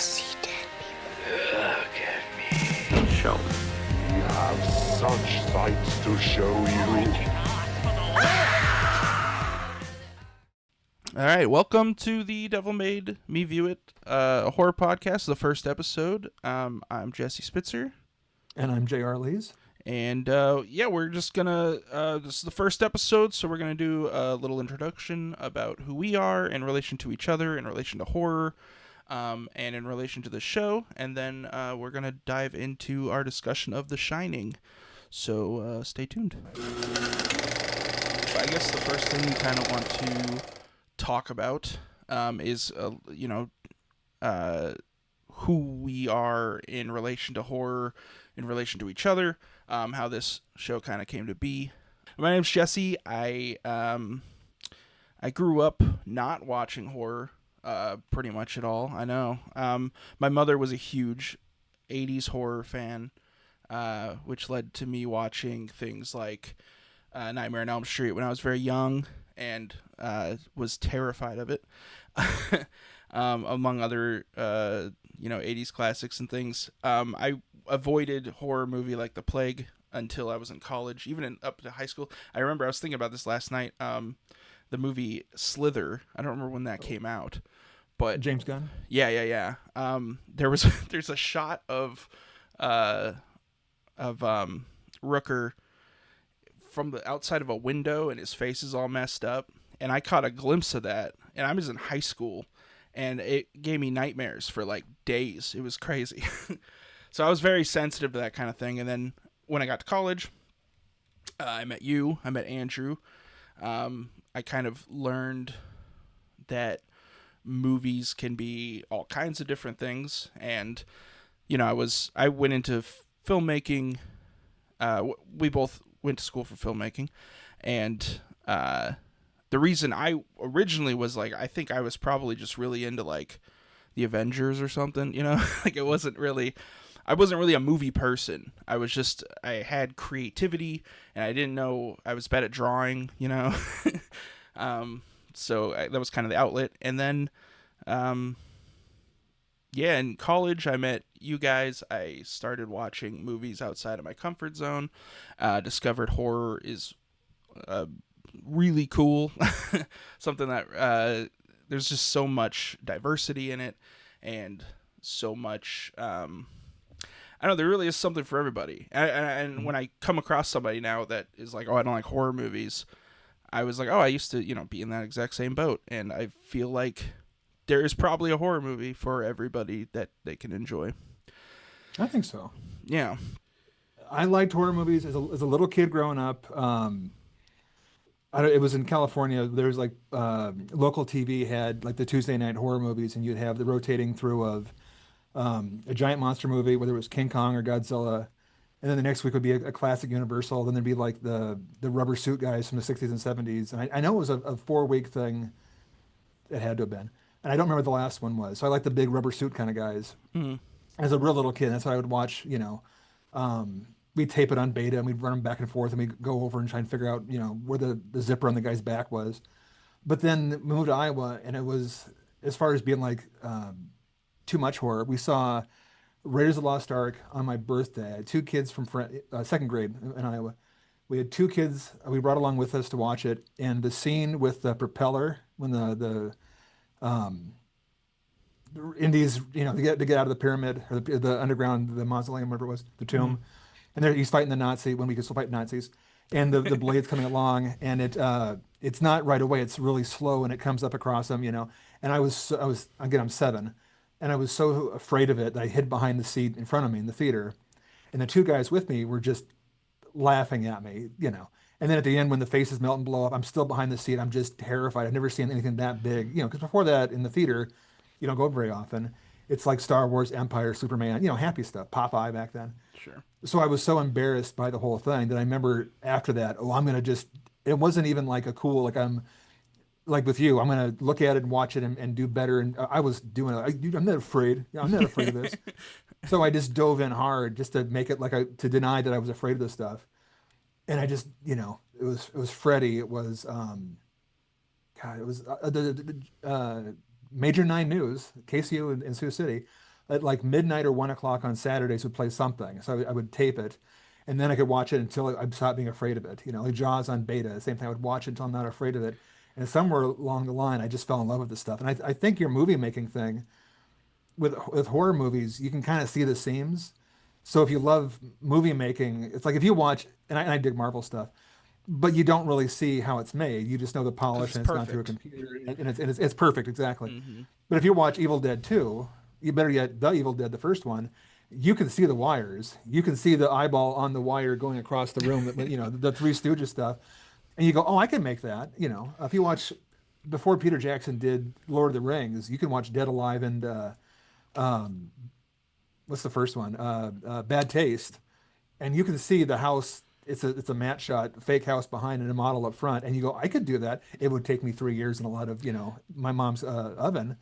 See dead Look at me. Show me. We have such sights to show you. All right, welcome to the Devil Made Me View It, a horror podcast, the first episode. I'm Jesse Spitzer. And I'm J.R. Lees. And we're just gonna, this is the first episode, so we're gonna do a little introduction about who we are in relation to each other, in relation to horror, and in relation to the show. And then we're gonna dive into our discussion of The Shining. So stay tuned. I guess the first thing we kind of want to talk about is who we are in relation to horror, in relation to each other, how this show kind of came to be. My name's Jesse. I grew up not watching horror pretty much at all. I know. My mother was a huge 80s horror fan, which led to me watching things like Nightmare on Elm Street when I was very young, and was terrified of it, among other 80s classics and things. I avoided horror movie like The Plague until I was in college, even up to high school. I remember I was thinking about this last night. The movie Slither. I don't remember when that came out, but James Gunn. Yeah. There's a shot of Rooker from the outside of a window, and his face is all messed up, and I caught a glimpse of that, and I was in high school, and it gave me nightmares for like days. It was crazy. So I was very sensitive to that kind of thing. And then when I got to college, I met you, I met Andrew. I kind of learned that movies can be all kinds of different things, and I went into filmmaking. We both went to school for filmmaking, and the reason I originally was like, I think I was probably just really into like the Avengers or something, like I wasn't really a movie person. I had creativity, and I didn't know I was bad at drawing, so that was kind of the outlet. And then in college, I met you guys. I started watching movies outside of my comfort zone. Discovered horror is really cool. Something that there's just so much diversity in it, and so much. I know there really is something for everybody. And when I come across somebody now that is like, "Oh, I don't like horror movies," I was like, "Oh, I used to, be in that exact same boat," and I feel like there is probably a horror movie for everybody that they can enjoy. I think so. Yeah. I liked horror movies as a little kid growing up. It was in California. There's like local TV had like the Tuesday night horror movies, and you'd have the rotating through of a giant monster movie, whether it was King Kong or Godzilla, and then the next week would be a classic Universal. Then there'd be like the rubber suit guys from the 60s and 70s. And I know it was a 4-week thing. It had to have been. And I don't remember the last one was. So I like the big rubber suit kind of guys. Mm-hmm. As a real little kid, that's what I would watch, we'd tape it on beta, and we'd run them back and forth, and we'd go over and try and figure out, where the zipper on the guy's back was. But then we moved to Iowa, and it was, as far as being like too much horror, we saw Raiders of the Lost Ark on my birthday. I had 2 kids from second grade in Iowa. We had 2 kids we brought along with us to watch it, and the scene with the propeller when the Indies, to get out of the pyramid or the underground, the mausoleum, whatever it was, the tomb, and there he's fighting the Nazi when we could still fight Nazis, and the blade's coming along, and it's not right away, it's really slow, and it comes up across him, and I was again, I'm 7, and I was so afraid of it that I hid behind the seat in front of me in the theater, and the 2 guys with me were just laughing at me, And then at the end, when the faces melt and blow up, I'm still behind the seat. I'm just terrified. I've never seen anything that big, because before that in the theater, you don't go very often. It's like Star Wars, Empire, Superman, happy stuff, Popeye back then. Sure. So I was so embarrassed by the whole thing that I remember after that, I'm going to it wasn't even like a cool, like I'm like with you, I'm going to look at it and watch it and do better. And I was doing it. I'm not afraid. I'm not afraid of this. So I just dove in hard just to make it to deny that I was afraid of this stuff. And I just, it was Freddie. It was, it was Major 9 News, KCU in Sioux City. at like midnight or 1 o'clock on Saturdays would play something. So I would tape it, and then I could watch it until I stopped being afraid of it. You know, like Jaws on beta, same thing. I would watch it until I'm not afraid of it. And somewhere along the line, I just fell in love with this stuff. And I think your movie making thing with horror movies, you can kind of see the seams. So if you love movie making, it's like if you watch, and I dig Marvel stuff, but you don't really see how it's made. You just know the polish it's and it's gone through a perfect. computer and it's perfect, exactly. Hmm. But if you watch Evil Dead 2, you better yet the Evil Dead, the first one, you can see the wires. You can see the eyeball on the wire going across the room, you know, the Three Stooges stuff. And you go, oh, I can make that. You know, if you watch before Peter Jackson did Lord of the Rings, you can watch Dead Alive and um, what's the first one? Bad Taste, and you can see the house. It's a matte shot, fake house behind and a model up front, and you go, I could do that. It would take me 3 years and a lot of my mom's oven,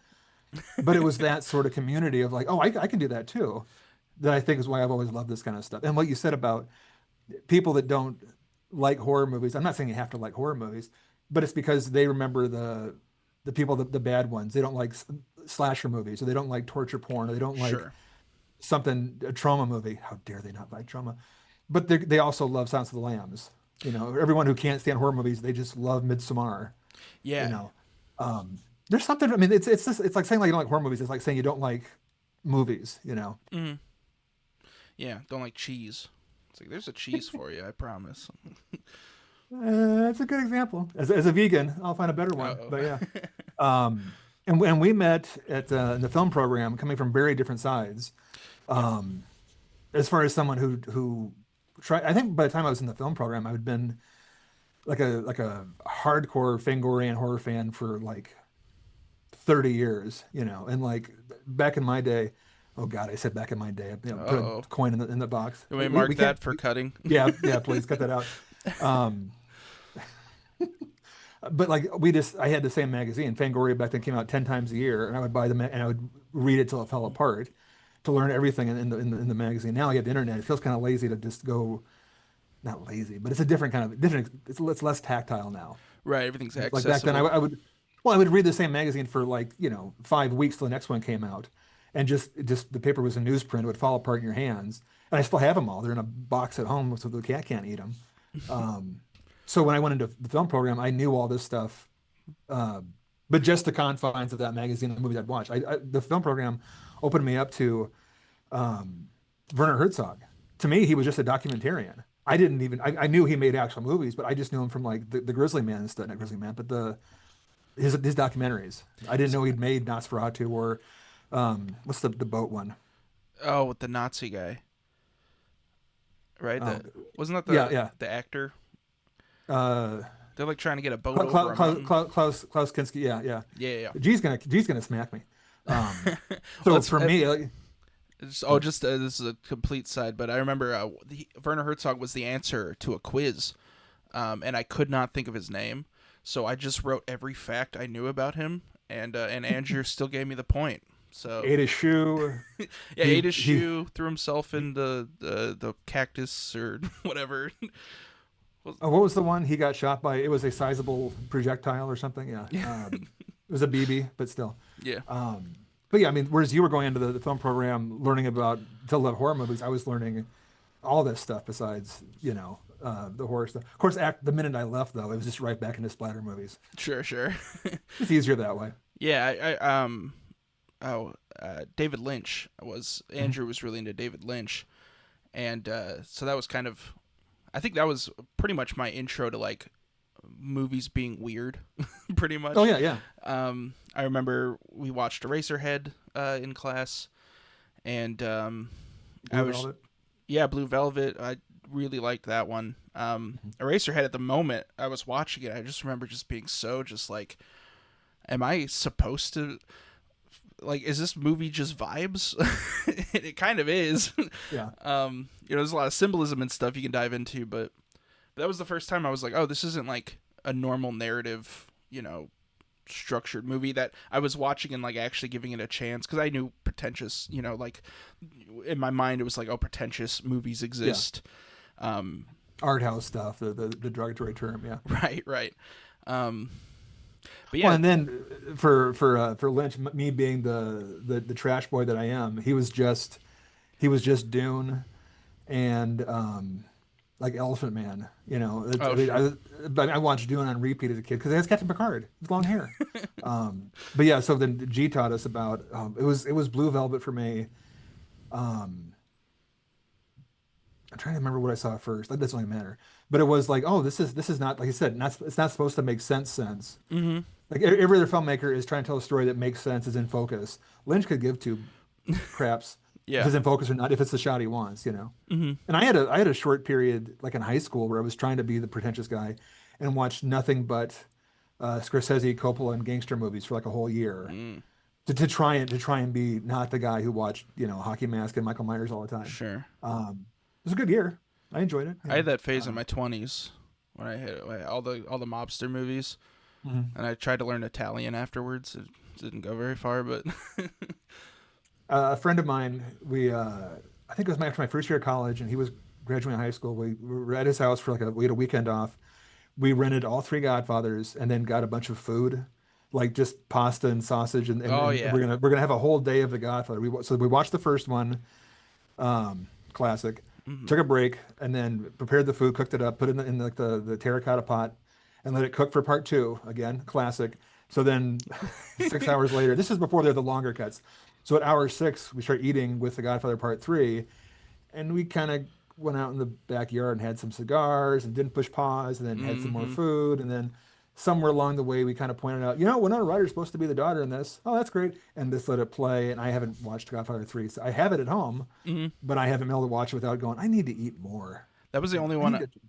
but it was that sort of community of like, oh, I can do that too. That I think is why I've always loved this kind of stuff. And what you said about people that don't like horror movies, I'm not saying you have to like horror movies, but it's because they remember the people, the bad ones. They don't like slasher movies, or they don't like torture porn, or they don't like Sure. something, a trauma movie. How dare they not like trauma? But they also love Silence of the Lambs. You know, everyone who can't stand horror movies, they just love Midsommar. You Yeah. know, there's something. I mean, it's like saying like you don't like horror movies. It's like saying you don't like movies. You know. Hmm. Yeah. Don't like cheese. It's like there's a cheese for you. I promise. That's a good example. As a vegan, I'll find a better one. Uh-oh. But yeah, and we met at the film program, coming from very different sides. Um, as far as someone who tried, I think by the time I was in the film program, I had been like a hardcore Fangorian horror fan for like 30 years, you know, and like back in my day. Oh God, I said back in my day. Put Uh-oh. a coin in the box. Can we mark We that can't. for cutting? Yeah, please cut that out. Um, but like I had the same magazine. Fangoria back then came out 10 times a year, and I would buy them and I would read it till it fell apart to learn everything in the magazine. Now you have the internet. It feels kind of lazy to just go, not lazy, but it's a different kind of different. It's less tactile now. Right. Everything's Like back then, accessible. I would read the same magazine for like 5 weeks till the next one came out, and just the paper was in newsprint. It would fall apart in your hands, and I still have them all. They're in a box at home, so the cat can't eat them. Um, so when I went into the film program, I knew all this stuff, uh, but just the confines of that magazine and the movies I'd watch. The film program opened me up to um, Werner Herzog. To me, he was just a documentarian. I didn't even I knew he made actual movies, but I just knew him from like the Grizzly Man and stuff, not Grizzly Man, but his documentaries. I didn't know he'd made Nosferatu or what's the boat one? Oh, with the Nazi guy, right? Oh, Wasn't that yeah, the yeah. the actor? Uh, They're like trying to get a boat over a mountain. Klaus Kinski. Yeah, yeah. Yeah, yeah. G's gonna smack me. Um, Well, so it's, for me, like, just this is a complete side, but I remember Werner Herzog was the answer to a quiz, and I could not think of his name, so I just wrote every fact I knew about him, and Andrew still gave me the point. So ate a shoe. yeah, he- ate his he- shoe, threw himself in the cactus or whatever. Oh, what was the one he got shot by? It was a sizable projectile or something. Yeah. It was a BB, but still. Yeah, But yeah, I mean, whereas you were going into the film program learning about to love horror movies, I was learning all this stuff besides, the horror stuff. Of course, the minute I left, though, it was just right back into splatter movies. sure. It's easier that way. Yeah, David Lynch Andrew was really into David Lynch, and so that was kind of, I think that was pretty much my intro to like movies being weird, pretty much. Oh, yeah, yeah. I remember we watched Eraserhead in class, and Blue Velvet. Blue Velvet. I really liked that one. Eraserhead at the moment I was watching it, I just remember just being so just like, am I supposed to, like, is this movie just vibes? It kind of is. Yeah. There's a lot of symbolism and stuff you can dive into, but that was the first time I was like, oh, this isn't like a normal narrative, structured movie that I was watching and like actually giving it a chance, because I knew pretentious, like in my mind it was like, oh, pretentious movies exist. Art house stuff, the derogatory term. Yeah. Right. But Well, yeah, and then for Lynch, me being the trash boy that I am, he was just Dune and like Elephant Man. oh I mean, sure, but I watched Dune on repeat as a kid because it has Captain Picard with long hair. But yeah, so then G taught us about it was Blue Velvet for me. Um, I'm trying to remember what I saw first. That doesn't really matter. But it was like, oh, this is not like I said, it's not supposed to make sense. mm-hmm. Like every other filmmaker is trying to tell a story that makes sense, is in focus. Lynch could give two craps if Yeah, it's in focus or not, if it's the shot he wants. mm-hmm. And I had a short period like in high school where I was trying to be the pretentious guy and watched nothing but Scorsese, Coppola, and gangster movies for like a whole year Mm, to try and be not the guy who watched Hockey Mask and Michael Myers all the time. sure. It was a good year. I enjoyed it. I had that phase in my 20s when I had all the mobster movies, Mhm. and I tried to learn Italian afterwards. It didn't go very far, but A friend of mine, I think it was after my first year of college, and he was graduating high school. We were at his house for we had a weekend off. We rented all three Godfathers, and then got a bunch of food, like just pasta and sausage, and, and, oh and yeah, we're gonna have a whole day of the Godfather. So we watched the first one, classic. mm-hmm. Took a break, and then prepared the food, cooked it up, put it in like the terracotta pot, and let it cook for part two. Again, classic. So then 6 hours later, this is before they're the longer cuts. So at hour six, we start eating with the Godfather Part Three, and we kind of went out in the backyard and had some cigars and didn't push pause, and then had some more Mm-hmm. food, and then somewhere along the way we kind of pointed out, Winona Ryder's supposed to be the daughter in this. Oh, that's great. And this let it play, and I haven't watched Godfather 3. So I have it at home, Mm-hmm. but I haven't been able to watch it without going, I need to eat more. That was the only I one. need to.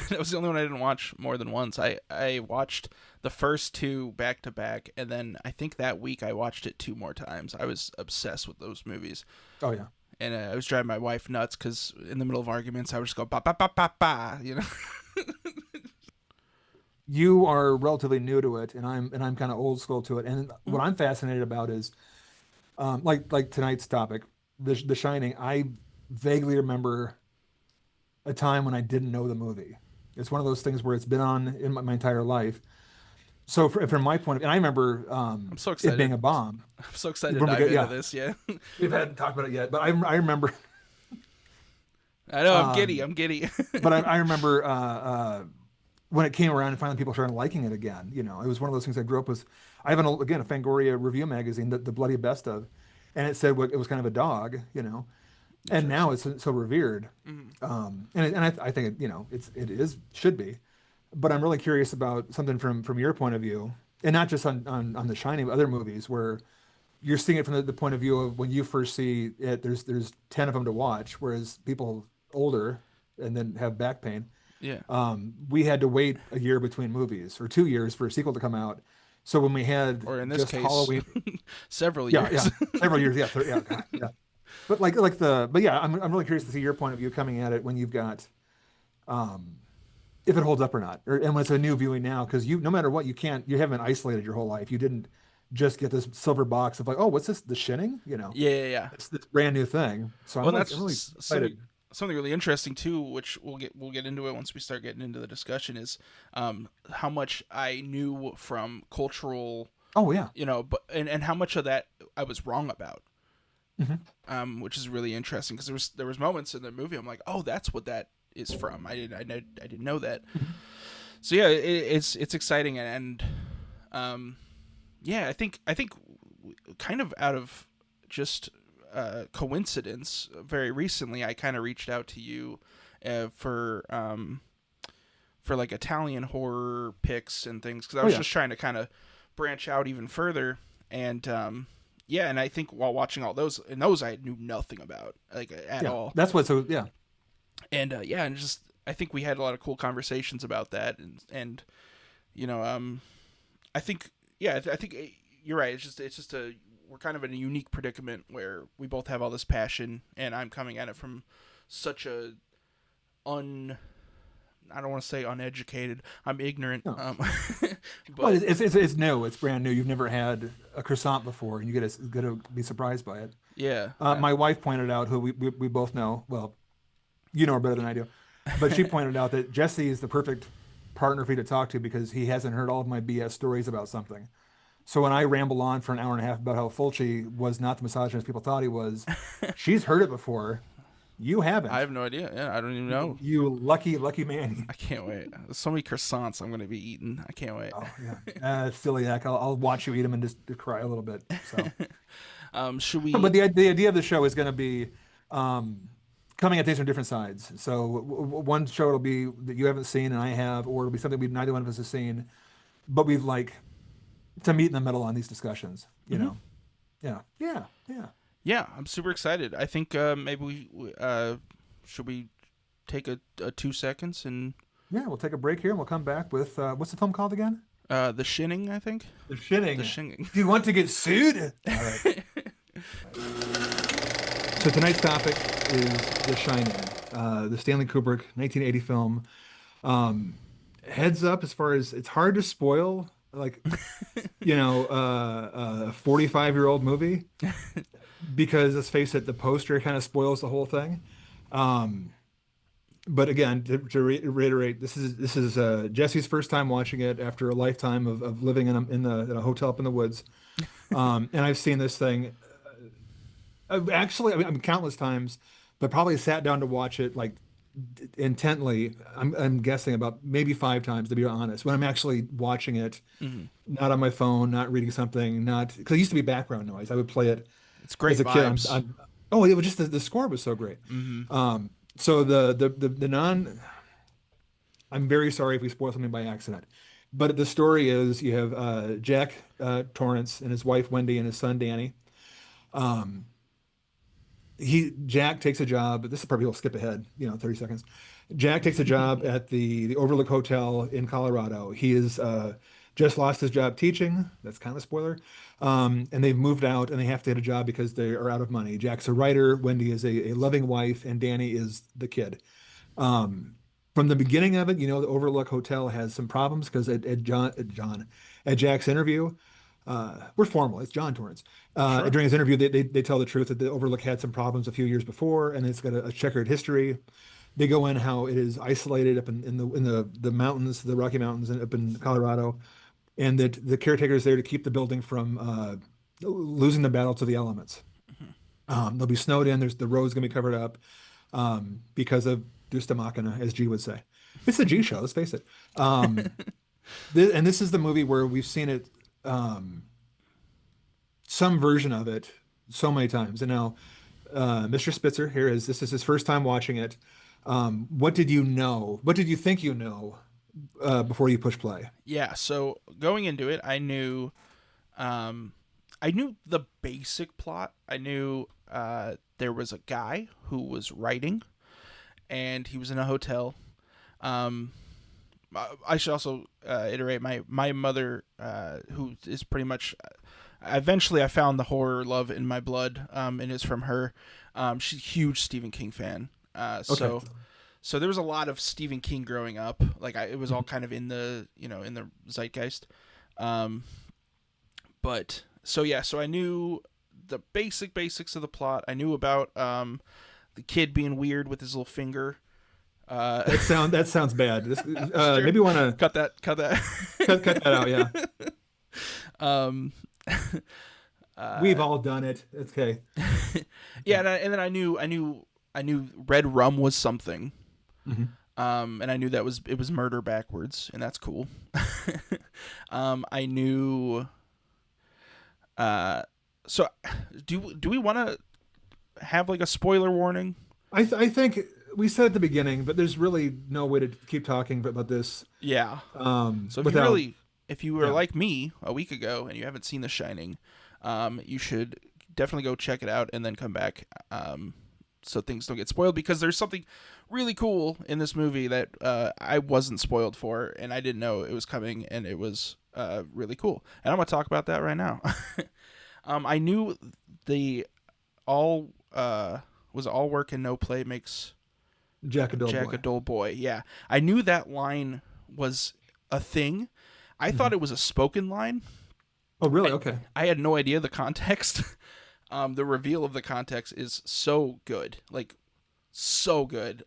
That was the only one I didn't watch more than once. I watched the first two back to back, and then I think that week I watched it two more times. I was obsessed with those movies, Oh, yeah. and I was driving my wife nuts because in the middle of arguments I would just go ba ba ba ba ba. You are relatively new to it, and I'm kind of old school to it. And what I'm fascinated about is, like tonight's topic, The Shining. I vaguely remember a time when I didn't know the movie. It's one of those things where it's been on in my entire life. So from my point of view, and I remember I'm so it being excited. a bomb. I'm so excited to From the dive get- into yeah. this. Yeah, We haven't talked about it yet, but I remember, I know I'm giddy. um, I'm giddy. but I remember when it came around and finally people started liking it again. It was one of those things I grew up with. I have again a Fangoria review magazine, the bloody best of, and it said it was kind of a dog. And now it's so revered. And I think it should be, but I'm really curious about something from your point of view, and not just on The Shining, but other movies where you're seeing it from the point of view of when you first see it. There's 10 of them to watch, whereas people older and then have back pain. Yeah. We had to wait a year between movies or 2 years for a sequel to come out. So when we had Or in this just case, Halloween, several yeah, years. several years, yeah, God, yeah. But yeah, I'm really curious to see your point of view coming at it when you've got, if it holds up or not, and when it's a new viewing now, because no matter what, you haven't isolated your whole life. You didn't just get this silver box of like, oh, what's this, The Shining? Yeah. It's this brand new thing. So Well, I'm that's really excited. something really interesting too, which we'll get into it once we start getting into the discussion. Is how much I knew from cultural, Oh yeah, but and how much of that I was wrong about. Mhm. Which is really interesting because there was moments in the movie I'm like, oh, that's what that is from. I didn't know that. So yeah, it's exciting and yeah, I think kind of out of just coincidence, very recently I kind of reached out to you for like Italian horror picks and things because I was yeah. just trying to kind of branch out even further and yeah, and I think while watching all those I knew nothing about at all. That's what. So yeah, And yeah, and just I think we had a lot of cool conversations about that and I think you're right. It's just we're kind of in a unique predicament where we both have all this passion, and I'm coming at it from such a I don't want to say uneducated. I'm ignorant. No. But well, it's new. It's brand new. You've never had a croissant before, and you get to be surprised by it. yeah, My wife pointed out, who we both know. Well, you know her better than I do, but she pointed out that Jesse is the perfect partner for you to talk to because he hasn't heard all of my BS stories about something. So when I ramble on for an hour and a half about how Fulci was not the misogynist people thought he was, she's heard it before. You haven't. I have no idea. Yeah, I don't even know. You lucky man. I can't wait. There's so many croissants I'm going to be eating. I can't wait. Oh yeah, celiac. I'll watch you eat them and just cry a little bit. So, Should we? but the idea of the show is going to be coming at things from different sides. So one show it'll be that you haven't seen and I have, or it'll be something neither one of us has seen, but we've like to meet in the middle on these discussions. You know, yeah. Yeah, I'm super excited. I think maybe we should we take a 2 seconds and yeah, we'll take a break here and we'll come back with what's the film called again? The Shinning, I think. The Shinning. The Shinning. Do you want to get sued? All right. So tonight's topic is The Shining, the Stanley Kubrick 1980 film. Heads up, as far as it's hard to spoil, like a 45-year-old movie. Because let's face it, the poster kind of spoils the whole thing. But again, to reiterate, this is Jesse's first time watching it after a lifetime of living in a hotel up in the woods. And I've seen this thing actually, countless times, but probably sat down to watch it like intently. I'm guessing about maybe 5 times, to be honest, when I'm actually watching it, not on my phone, not reading something, because it used to be background noise. I would play it. It's great as a vibes. kid. It was just the score was so great. So I'm very sorry if we spoil something by accident, but the story is you have Jack Torrance and his wife Wendy and his son Danny. Jack takes a job. This is probably, we'll skip ahead, 30 seconds. Jack takes a job at the Overlook Hotel in Colorado. He is just lost his job teaching. That's kind of a spoiler. And they've moved out and they have to get a job because they are out of money. Jack's a writer. Wendy is a loving wife, and Danny is the kid. From the beginning of it, the Overlook Hotel has some problems because at Jack's interview, we're formal. It's John Torrance. Sure. During his interview, they tell the truth that the Overlook had some problems a few years before, and it's got a checkered history. They go in how it is isolated up in the mountains, the Rocky Mountains, and up in Colorado, and that the caretaker is there to keep the building from losing the battle to the elements. They'll be snowed in. The road's gonna be covered up because of Deus Machina, as G would say. It's the G show. Let's face it. And this is the movie where we've seen it. Some version of it so many times. And now Mr. Spitzer here this is his first time watching it. What did you know? What did you think before you push play? Yeah, so going into it, I knew the basic plot. I knew there was a guy who was writing, and he was in a hotel. I should also iterate my mother, who is pretty much. Eventually, I found the horror love in my blood, and it's from her. She's a huge Stephen King fan. Okay. So there was a lot of Stephen King growing up. Like it was all kind of in the in the zeitgeist. So I knew the basics of the plot. I knew about the kid being weird with his little finger. That sounds bad. Maybe want to cut that. cut that out. Yeah. We've all done it. It's okay. Yeah, and then I knew red rum was something. And I knew it was murder backwards, and that's cool. I knew. So do we want to have like a spoiler warning? I think we said at the beginning, but there's really no way to keep talking about this. Yeah. So if you were like me a week ago and you haven't seen The Shining, you should definitely go check it out and then come back, so things don't get spoiled, because there's something really cool in this movie that I wasn't spoiled for, and I didn't know it was coming, and it was really cool. And I'm going to talk about that right now. I knew all work and no play makes Jack a dull boy. Yeah. I knew that line was a thing. I thought it was a spoken line. Oh, really? Okay. I had no idea the context. The reveal of the context is so good. Like, so good.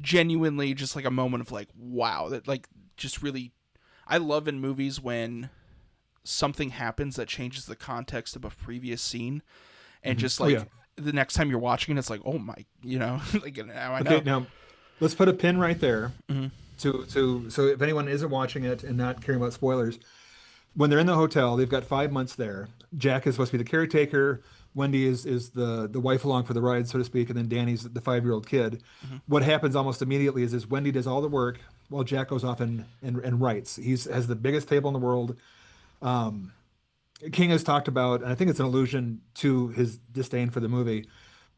genuinely just like a moment of like, wow, that like just really, I love in movies when something happens that changes the context of a previous scene, and just like the next time you're watching it, it's like, oh my, like now I know. Okay, now let's put a pin right there. So if anyone isn't watching it and not caring about spoilers, when they're in the hotel, they've got 5 months there. Jack is supposed to be the caretaker. Wendy is the wife along for the ride, so to speak, and then Danny's the 5-year-old kid. What happens almost immediately is Wendy does all the work while Jack goes off and writes. Has the biggest table in the world. King has talked about, and I think it's an allusion to his disdain for the movie.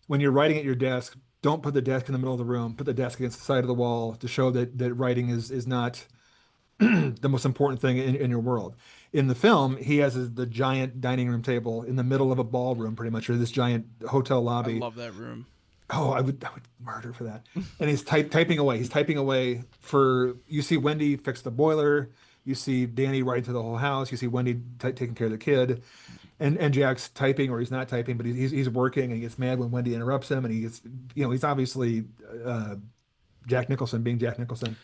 When you're writing at your desk, don't put the desk in the middle of the room. Put the desk against the side of the wall to show that writing is not the most important thing in your world. In the film, he has the giant dining room table in the middle of a ballroom, pretty much, or this giant hotel lobby. I love that room. Oh, I would murder for that. And he's typing away. He's typing away you see Wendy fix the boiler. You see Danny writing through the whole house. You see Wendy taking care of the kid. And Jack's typing, or he's not typing, but he's working, and he gets mad when Wendy interrupts him. And he's obviously Jack Nicholson being Jack Nicholson.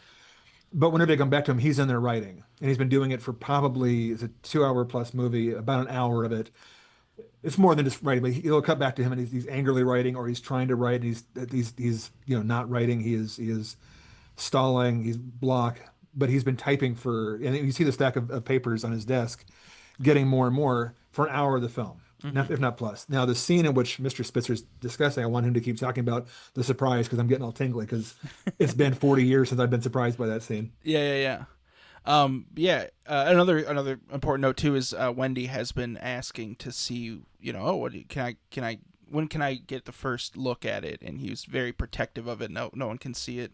But whenever they come back to him, he's in there writing. And he's been doing it for probably, it's a 2-hour plus movie, about an hour of it. It's more than just writing, but he'll cut back to him, and he's angrily writing, or he's trying to write, and he's not writing. He is stalling. He's block, but he's been typing and you see the stack of papers on his desk, getting more and more for an hour of the film, if not plus. Now the scene in which Mr. Spitzer's discussing, I want him to keep talking about the surprise because I'm getting all tingly because it's been 40 years since I've been surprised by that scene. Yeah. Another important note too is Wendy has been asking to see, when can I get the first look at it? And he was very protective of it. No one can see it.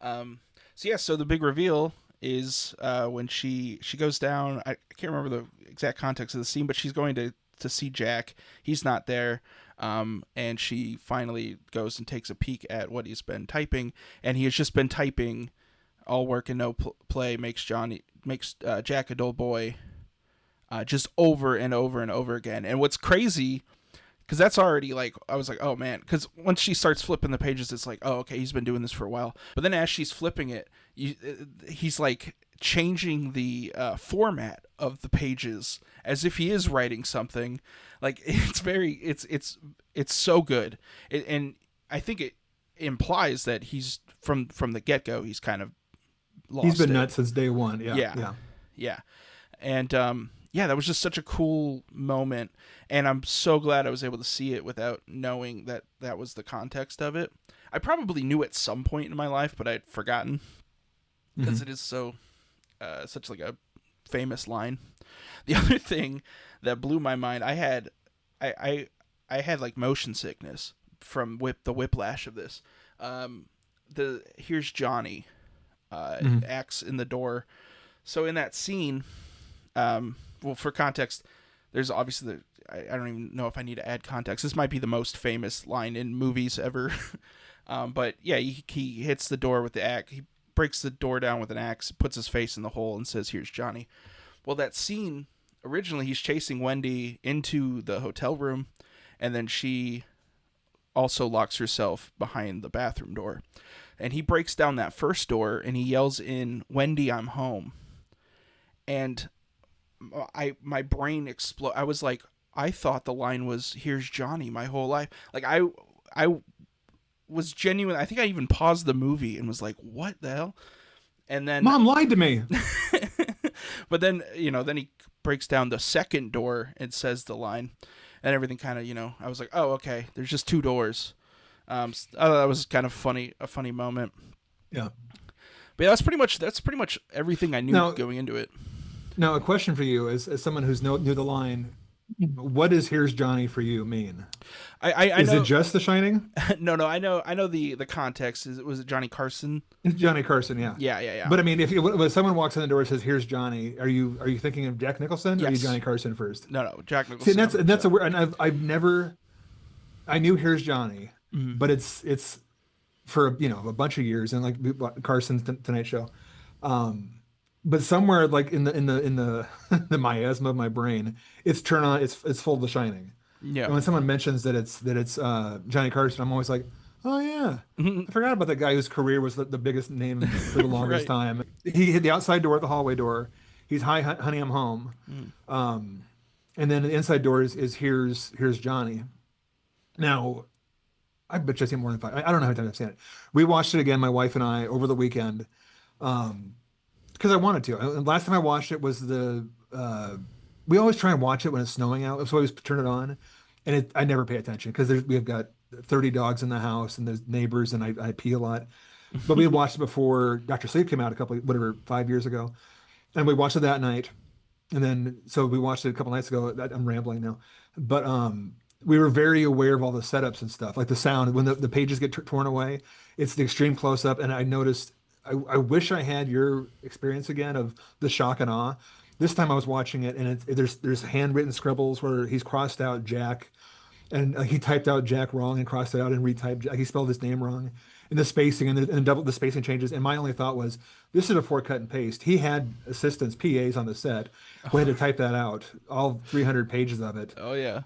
So the big reveal is when she goes down. I can't remember the exact context of the scene, but she's going to see Jack. He's not there. And she finally goes and takes a peek at what he's been typing, and he has just been typing, all work and no play makes Jack a dull boy, just over and over and over again. And what's crazy, because that's already like, I was like, oh man, because once she starts flipping the pages, it's like, oh, okay, he's been doing this for a while. But then as she's flipping it, he's like changing the format of the pages as if he is writing something. Like it's so good. And I think it implies that he's from the get-go, he's kind of lost. He's been nuts since day one. Yeah. And that was just such a cool moment, and I'm so glad I was able to see it without knowing that was the context of it. I probably knew at some point in my life, but I'd forgotten because it is so such like a famous line. The other thing that blew my mind, I had like motion sickness from the whiplash of this. Here's Johnny acts in the door. So in that scene, for context, there's obviously I don't even know if I need to add context. This might be the most famous line in movies ever. But yeah, he hits the door with the axe. He breaks the door down with an axe, puts his face in the hole, and says, "Here's Johnny." Well, that scene, originally he's chasing Wendy into the hotel room, and then she also locks herself behind the bathroom door. And he breaks down that first door, and he yells in, "Wendy, I'm home." And my brain exploded. I was like, I thought the line was, "Here's Johnny," my whole life. Like I was genuine. I think I even paused the movie and was like, what the hell? And then Mom lied to me. But then, then he breaks down the second door and says the line, and everything kind of, I was like, oh, okay, there's just two doors. I thought that was kind of a funny moment. Yeah. But yeah, that's pretty much everything I knew going into it. Now, a question for you, as someone who's knew the line, what does "Here's Johnny" for you mean? Is it just The Shining? No, I know the context. Was it Johnny Carson? It's Johnny Carson, yeah. Yeah. But I mean, when someone walks in the door and says, "Here's Johnny," are you thinking of Jack Nicholson? Or are you Johnny Carson first? No, Jack Nicholson. See, that's a weird. And I knew "Here's Johnny," but it's for a bunch of years, and like Carson's Tonight Show. But somewhere like in the the miasma of my brain, it's full of The Shining. Yeah. And when someone mentions that it's Johnny Carson, I'm always like, Oh yeah, I forgot about that guy whose career was the biggest name for the longest Right. time. He hit the outside door at the hallway door. He's hi, honey, I'm home. Mm. Um, and then the inside door is here's Johnny. Now I bet you I've seen more than five. I don't know how many times I've seen it. We watched it again, my wife and I, over the weekend, because I wanted to. And last time I watched it was the. We always try and watch it when it's snowing out. So we always turn it on, and I never pay attention because we've got 30 dogs in the house and there's neighbors and I pee a lot. But we had watched it before Dr. Sleep came out a couple, whatever, 5 years ago, and we watched it that night. And then so we watched it a couple nights ago. I'm rambling now, but we were very aware of all the setups and stuff, like the sound when the pages get torn away. It's the extreme close up, and I noticed. I wish I had your experience again of the shock and awe. This time I was watching it, and there's handwritten scribbles where he's crossed out Jack, and he typed out Jack wrong and crossed it out and retyped Jack. He spelled his name wrong, and the spacing and double the spacing changes. And my only thought was, this is a before cut and paste. He had assistants, PAs on the set who had to type that out, all 300 pages of it. Oh yeah.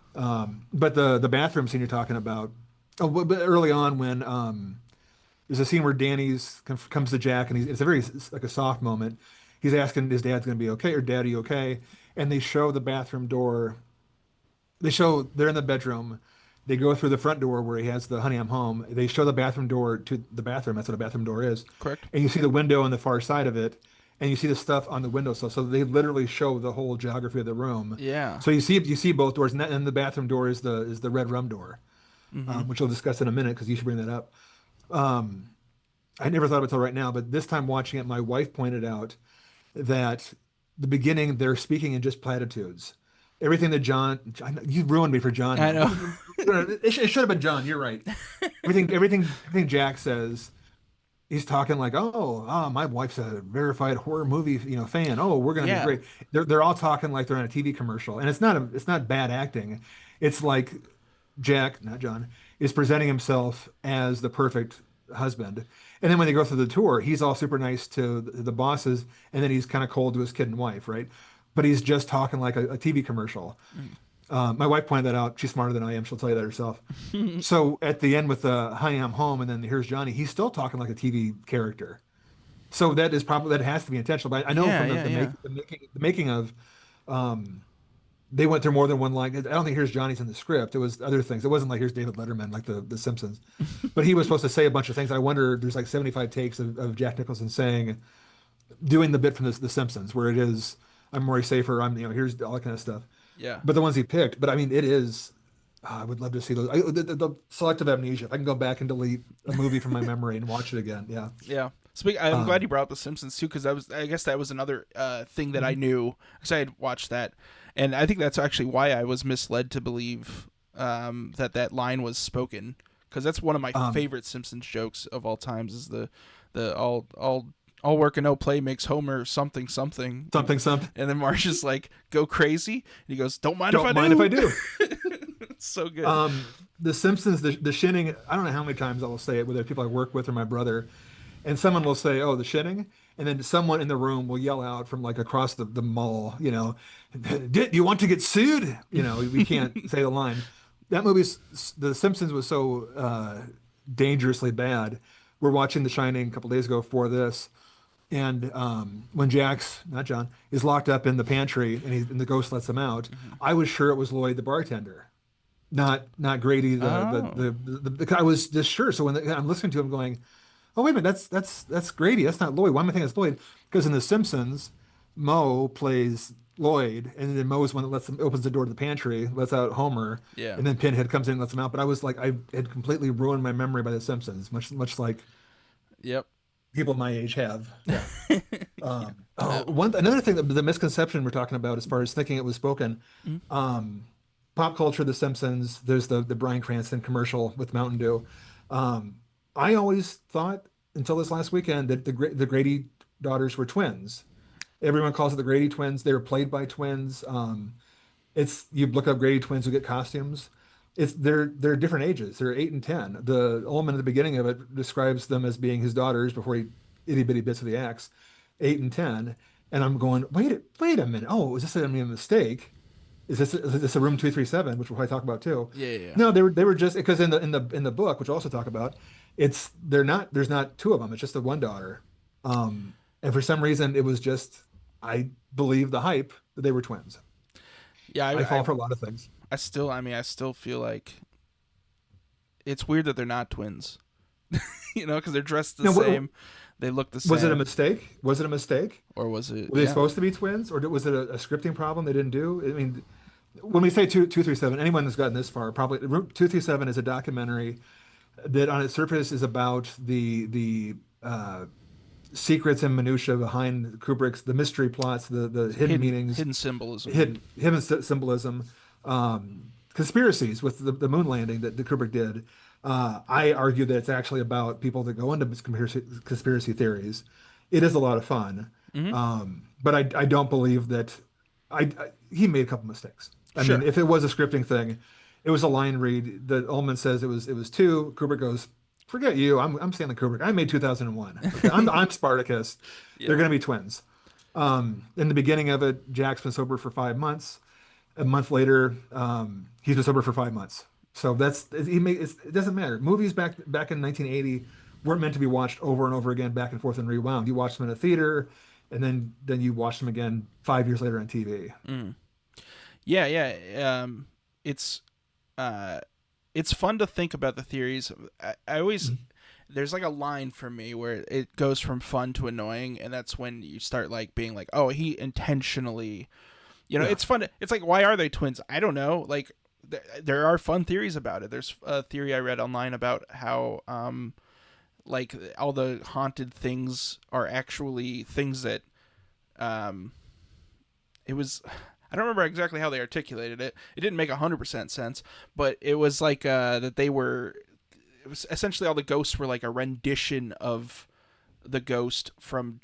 But the bathroom scene you're talking about, but early on when there's a scene where Danny's comes to Jack, and it's a very like a soft moment. He's asking his dad's going to be okay or dad, are you okay? And they show the bathroom door. They're in the bedroom. They go through the front door where he has the honey, I'm home. They show the bathroom door to the bathroom. That's what a bathroom door is. Correct. And you see the window on the far side of it, and you see the stuff on the windowsill. So they literally show the whole geography of the room. Yeah. So you see both doors, and the bathroom door is the red rum door, which we'll discuss in a minute because you should bring that up. I never thought of it till right now, but this time watching it, my wife pointed out that the beginning they're speaking in just platitudes. Everything that you ruined me for John. I know. It should have been John. You're right. Everything Jack says, he's talking like, my wife's a verified horror movie, fan. Oh, we're gonna be great. They're all talking like they're on a TV commercial, and it's not bad acting. It's like Jack, not John, is presenting himself as the perfect husband. And then when they go through the tour, he's all super nice to the bosses, and then he's kind of cold to his kid and wife, right? But he's just talking like a TV commercial. My wife pointed that out. She's smarter than I am. She'll tell you that herself. So at the end with Honey, I'm Home, and then here's Johnny, he's still talking like a TV character. So that has to be intentional. But I know from the making of, they went through more than one line. I don't think here's Johnny's in the script. It was other things. It wasn't like here's David Letterman, like the Simpsons. But he was supposed to say a bunch of things. I wonder, there's like 75 takes of Jack Nicholson doing the bit from the Simpsons, where it is, I'm Maury Safer, here's all that kind of stuff. Yeah. But the ones he picked, but I mean, it is, I would love to see those. The selective amnesia. If I can go back and delete a movie from my memory and watch it again. Yeah. Yeah. I'm glad you brought up The Simpsons too, because I guess that was another thing that I knew, because I had watched that. And I think that's actually why I was misled to believe that line was spoken, because that's one of my favorite Simpsons jokes of all times. Is the all work and no play makes Homer something. Something. And then Marge is like, go crazy, and he goes, don't mind if I do. It's so good. The Simpsons, the shinning. I don't know how many times I will say it, whether people I work with or my brother, and someone will say, "Oh, the shinning," and then someone in the room will yell out from like across the mall, "Do you want to get sued?" We can't say the line. That The Simpsons was so dangerously bad. We're watching The Shining a couple days ago for this, and when not John, is locked up in the pantry and the ghost lets him out, I was sure it was Lloyd, the bartender, not Grady. I was just sure. So when I'm listening to him going, oh wait a minute, that's Grady. That's not Lloyd. Why am I thinking it's Lloyd? Because in The Simpsons, Moe plays Lloyd, and then Moe is one that opens the door to the pantry, lets out Homer, and then Pinhead comes in and lets him out. But I was like, I had completely ruined my memory by The Simpsons, much like people my age have. Yeah. Another thing, the misconception we're talking about as far as thinking it was spoken, pop culture, The Simpsons. There's the Bryan Cranston commercial with Mountain Dew. I always thought until this last weekend that the Grady daughters were twins. Everyone calls it the Grady twins. They were played by twins. You look up Grady twins who get costumes. They're different ages. They're 8 and 10. The Ullman at the beginning of it describes them as being his daughters before he itty bitty bits of the axe, 8 and 10. And I'm going, wait a minute. Oh, is this a mistake? is this a room 237, which we'll probably talk about too. Yeah, yeah, No, they were just because in the book, which we'll also talk about, there's not two of them. It's just the one daughter. And for some reason, it was just I believe the hype that they were twins. yeah. I fall for a lot of things. I still feel like it's weird that they're not twins. Because they're dressed the Now, same, they look the same. Was it a mistake? Was it a mistake? Or was it? Were they Yeah. supposed to be twins, or was it a scripting problem they didn't do? I mean, when we say 237, anyone who's gotten this far, probably 237 is a documentary that on its surface is about the secrets and minutia behind Kubrick's the mystery plots, the hidden meanings, hidden symbolism. hidden symbolism, conspiracies with the moon landing that Kubrick did. I argue that it's actually about people that go into conspiracy theories. It is a lot of fun, but I don't believe that. He made a couple mistakes. I Sure. mean, if it was a scripting thing, it was a line read that Ullman says it was two. Kubrick goes, "Forget you. I'm Stanley Kubrick. I made 2001. Okay, I'm Spartacus. They're going to be twins." In the beginning of it, Jack's been sober for 5 months. A month later, he's been sober for 5 months. So it doesn't matter. Movies back in 1980 weren't meant to be watched over and over again, back and forth and rewound. You watched them in a theater, and then you watched them again 5 years later on TV. Yeah, yeah. It's fun to think about the theories. I always there's like a line for me where it goes from fun to annoying, and that's when you start like being like, oh, he intentionally, it's fun. It's like, why are they twins? I don't know. Like, there are fun theories about it. There's a theory I read online about how like all the haunted things are actually things that it was. I don't remember exactly how they articulated it. It didn't make 100% sense, but it was like that they were. It was essentially all the ghosts were like a rendition of the ghost from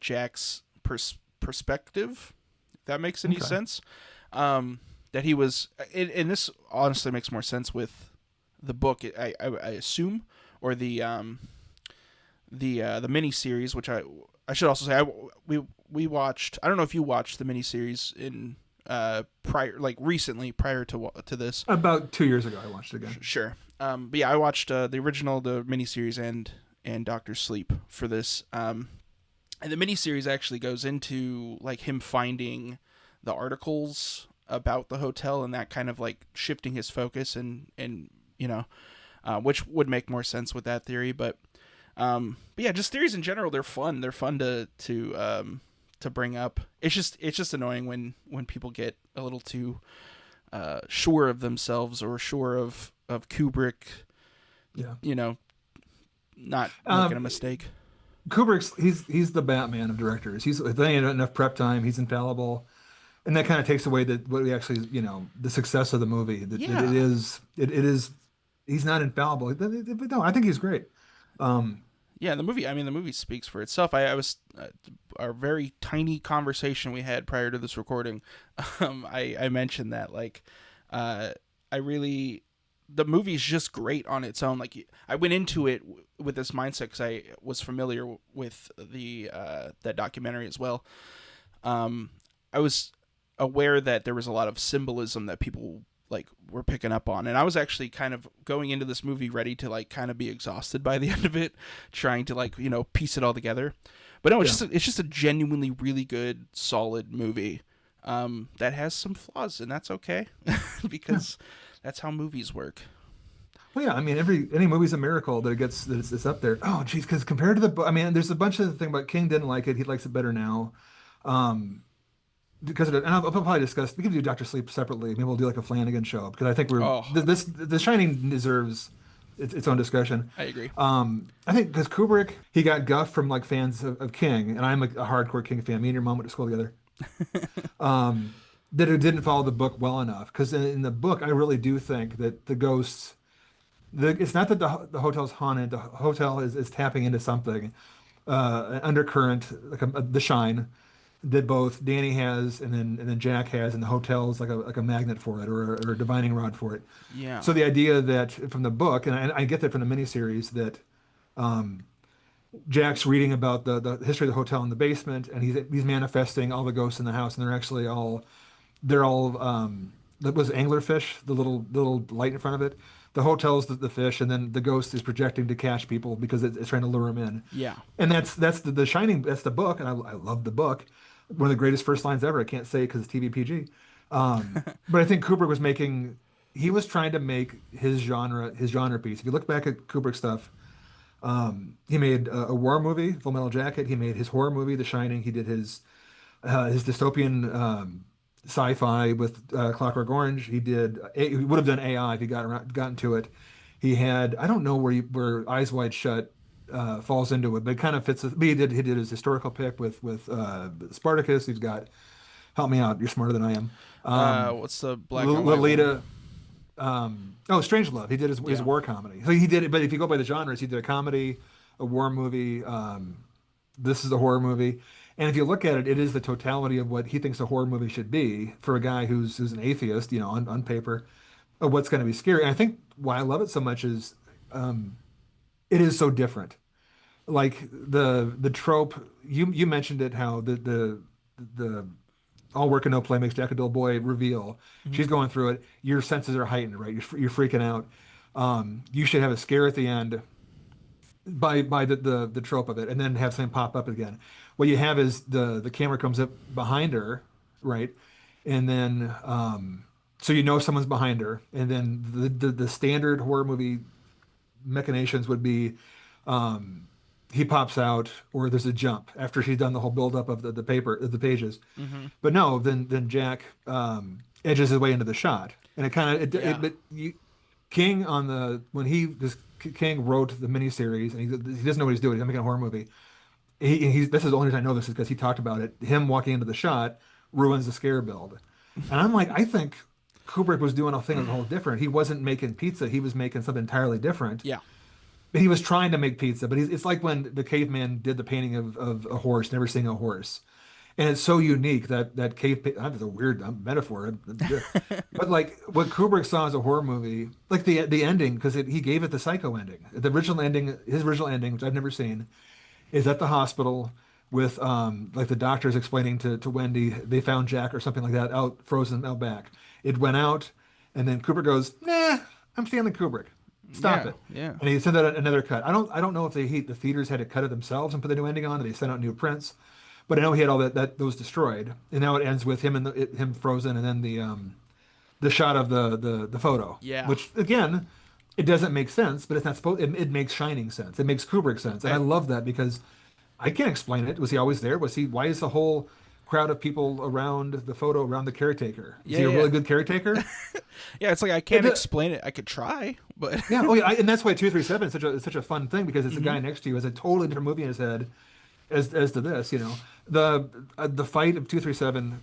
Jack's perspective. If that makes any sense. That he was, and this honestly makes more sense with the book. I assume, or the miniseries, which I should also say we watched. I don't know if you watched the miniseries in recently prior to this. About 2 years ago, I watched it again. Sure. But yeah, I watched the original, the miniseries, and Doctor Sleep for this. And the miniseries actually goes into like him finding the articles about the hotel and that kind of like shifting his focus and which would make more sense with that theory. But yeah, just theories in general, they're fun. They're fun to bring up. It's just annoying when people get a little too sure of themselves or sure of Kubrick. Yeah. Not making a mistake. Kubrick's he's the Batman of directors. If they ain't enough prep time, he's infallible. And that kind of takes away what we actually, the success of the movie. That it is, he's not infallible. But no, I think he's great. Yeah, the movie speaks for itself. I was our very tiny conversation we had prior to this recording. I mentioned that the movie's just great on its own. Like, I went into it with this mindset because I was familiar with that documentary as well. I was aware that there was a lot of symbolism that people like were picking up on, and I was actually kind of going into this movie ready to like kind of be exhausted by the end of it, trying to piece it all together. But no, it's just a genuinely really good, solid movie that has some flaws, and that's okay because that's how movies work. Well, yeah, I mean, any movie's a miracle that it's up there. Oh, geez, because compared to the book, I mean, there's a bunch of the thing about King didn't like it. He likes it better now. Because of it, and I'll probably discuss. We can do Doctor Sleep separately. Maybe we'll do like a Flanagan show because I think The Shining deserves its own discussion. I agree. I think because Kubrick, he got guff from like fans of King, and I'm a hardcore King fan. Me and your mom went to school together. That it didn't follow the book well enough because in the book, I really do think that the ghosts. It's not that the hotel's haunted. The hotel is tapping into something, an undercurrent, like the shine, that both Danny has and then Jack has, and the hotel is like a magnet for it or a divining rod for it. Yeah. So the idea that from the book, and I get that from the miniseries, that Jack's reading about the history of the hotel in the basement, and he's manifesting all the ghosts in the house, and they're actually all they're all that was anglerfish, the little light in front of it. The hotel's the fish, and then the ghost is projecting to catch people because it's trying to lure them in. Yeah. And that's the Shining. That's the book, and I love the book. One of the greatest first lines ever. I can't say it because it's TV PG. But I think Kubrick was making. He was trying to make his genre piece. If you look back at Kubrick stuff, he made a war movie, Full Metal Jacket. He made his horror movie, The Shining. He did his dystopian sci-fi with Clockwork Orange. He would have done AI if he gotten to it. He had, I don't know where Eyes Wide Shut falls into it, but it kind of fits. He did his historical pick with Spartacus. He's got, help me out. You're smarter than I am. What's the black and white Lolita. one? Strangelove. He did his war comedy. So he did it, but if you go by the genres, he did a comedy, a war movie. This is a horror movie. And if you look at it, it is the totality of what he thinks a horror movie should be for a guy who's an atheist, on paper, of what's going to be scary. And I think why I love it so much is it is so different. Like the trope, you mentioned it, how the all work and no play makes Jack a dull boy reveal. Mm-hmm. She's going through it. Your senses are heightened, right? You're freaking out. You should have a scare at the end by the trope of it, and then have something pop up again. What you have is the camera comes up behind her, right? And then so someone's behind her, and then the standard horror movie machinations would be he pops out, or there's a jump after she's done the whole buildup of the pages. Mm-hmm. But no, then Jack edges his way into the shot, and it kind of King King wrote the miniseries, and he doesn't know what he's doing. He's making a horror movie. This is the only reason I know this is because he talked about it. Him walking into the shot ruins the scare build, and I'm like, I think Kubrick was doing a thing a whole different. He wasn't making pizza; he was making something entirely different. Yeah. He was trying to make pizza, but it's like when the caveman did the painting of a horse, never seeing a horse. And it's so unique that cave. That's a weird metaphor, but like what Kubrick saw as a horror movie, like the ending, because he gave it the Psycho ending. The original ending, his original ending, which I've never seen, is at the hospital with like the doctors explaining to Wendy they found Jack or something like that frozen out back. It went out, and then Kubrick goes, "Nah, I'm Stanley Kubrick. Stop it." Yeah. And he sent out another cut. I don't know if the theaters had to cut it themselves and put the new ending on, or they sent out new prints. But I know he had all those destroyed, and now it ends with him frozen, and then the shot of the photo. Yeah. Which again, it doesn't make sense, but it's not supposed. It makes Shining sense. It makes Kubrick sense, and I love that because I can't explain it. Was he always there? Was he? Why is the whole crowd of people around the photo around the caretaker? Is he a really good caretaker? Yeah, it's like I can't explain it. I could try, but and that's why 237 is such a fun thing, because it's the guy next to you has a totally different movie in his head as to this. The fight of 237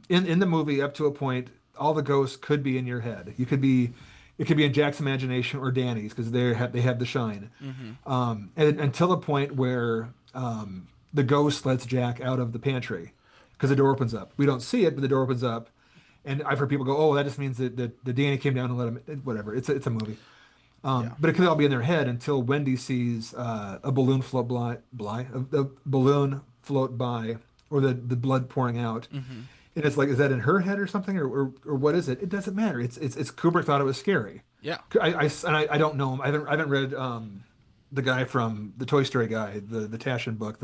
in the movie up to a point, all the ghosts could be in your head. It could be in Jack's imagination or Danny's, because they have the shine. Mm-hmm. And until the point where the ghost lets Jack out of the pantry, because the door opens up. We don't see it, but the door opens up, and I've heard people go, "Oh, that just means that the Danny came down and let him." Whatever. It's a movie. But it could all be in their head until Wendy sees a balloon float by, or the blood pouring out, and it's like, is that in her head or something, or what is it? It doesn't matter. It's Kubrick thought it was scary. Yeah. I don't know him. I haven't read the guy from the Toy Story guy, the Taschen book.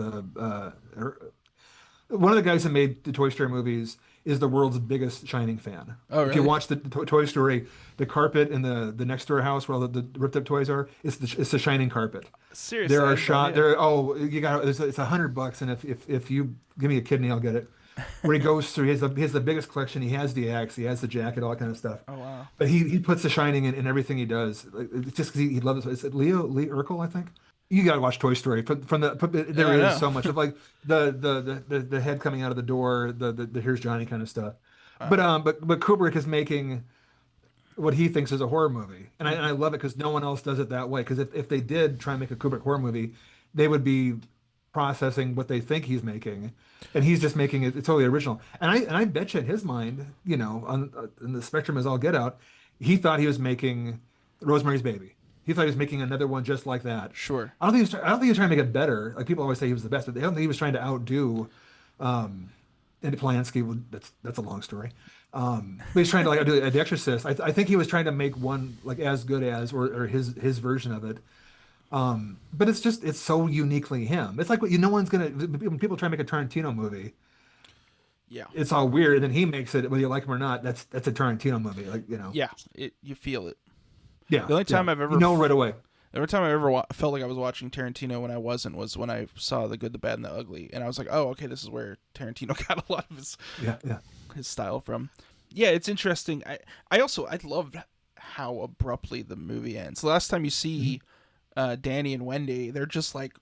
One of the guys that made the Toy Story movies is the world's biggest Shining fan. Oh, really? If you watch the Toy Story, the carpet in the next door house where all the ripped up toys are, it's the Shining carpet. Seriously, there are shot there. Oh, you got it's $100, and if you give me a kidney, I'll get it. Where he goes through, he has the biggest collection. He has the axe, he has the jacket, all that kind of stuff. Oh wow! But he puts the Shining in everything he does. It's just because he loves it. Is it Lee Urkel, I think? You gotta watch Toy Story. There is so much of like the head coming out of the door, the here's Johnny kind of stuff. Wow. But Kubrick is making what he thinks is a horror movie, and I love it because no one else does it that way. Because if they did try and make a Kubrick horror movie, they would be processing what they think he's making, and he's just making it totally original. And I bet you in his mind, on the spectrum as all get out, he thought he was making Rosemary's Baby. He thought he was making another one just like that. Sure. I don't think he was trying to make it better. Like people always say he was the best, but I don't think he was trying to outdo and Polanski would, that's a long story. But he's trying to like do The Exorcist. I think he was trying to make one like as good as or his version of it. But it's so uniquely him. It's like no one's gonna when people try to make a Tarantino movie. Yeah. It's all weird, and then he makes it whether you like him or not. That's a Tarantino movie, like Yeah, you feel it. Yeah. The only time I've ever right away. Every time I ever felt like I was watching Tarantino when I wasn't was when I saw The Good, the Bad, and the Ugly, and I was like, "Oh, okay, this is where Tarantino got a lot of his style from." Yeah, it's interesting. I loved how abruptly the movie ends. The last time you see Danny and Wendy, they're just like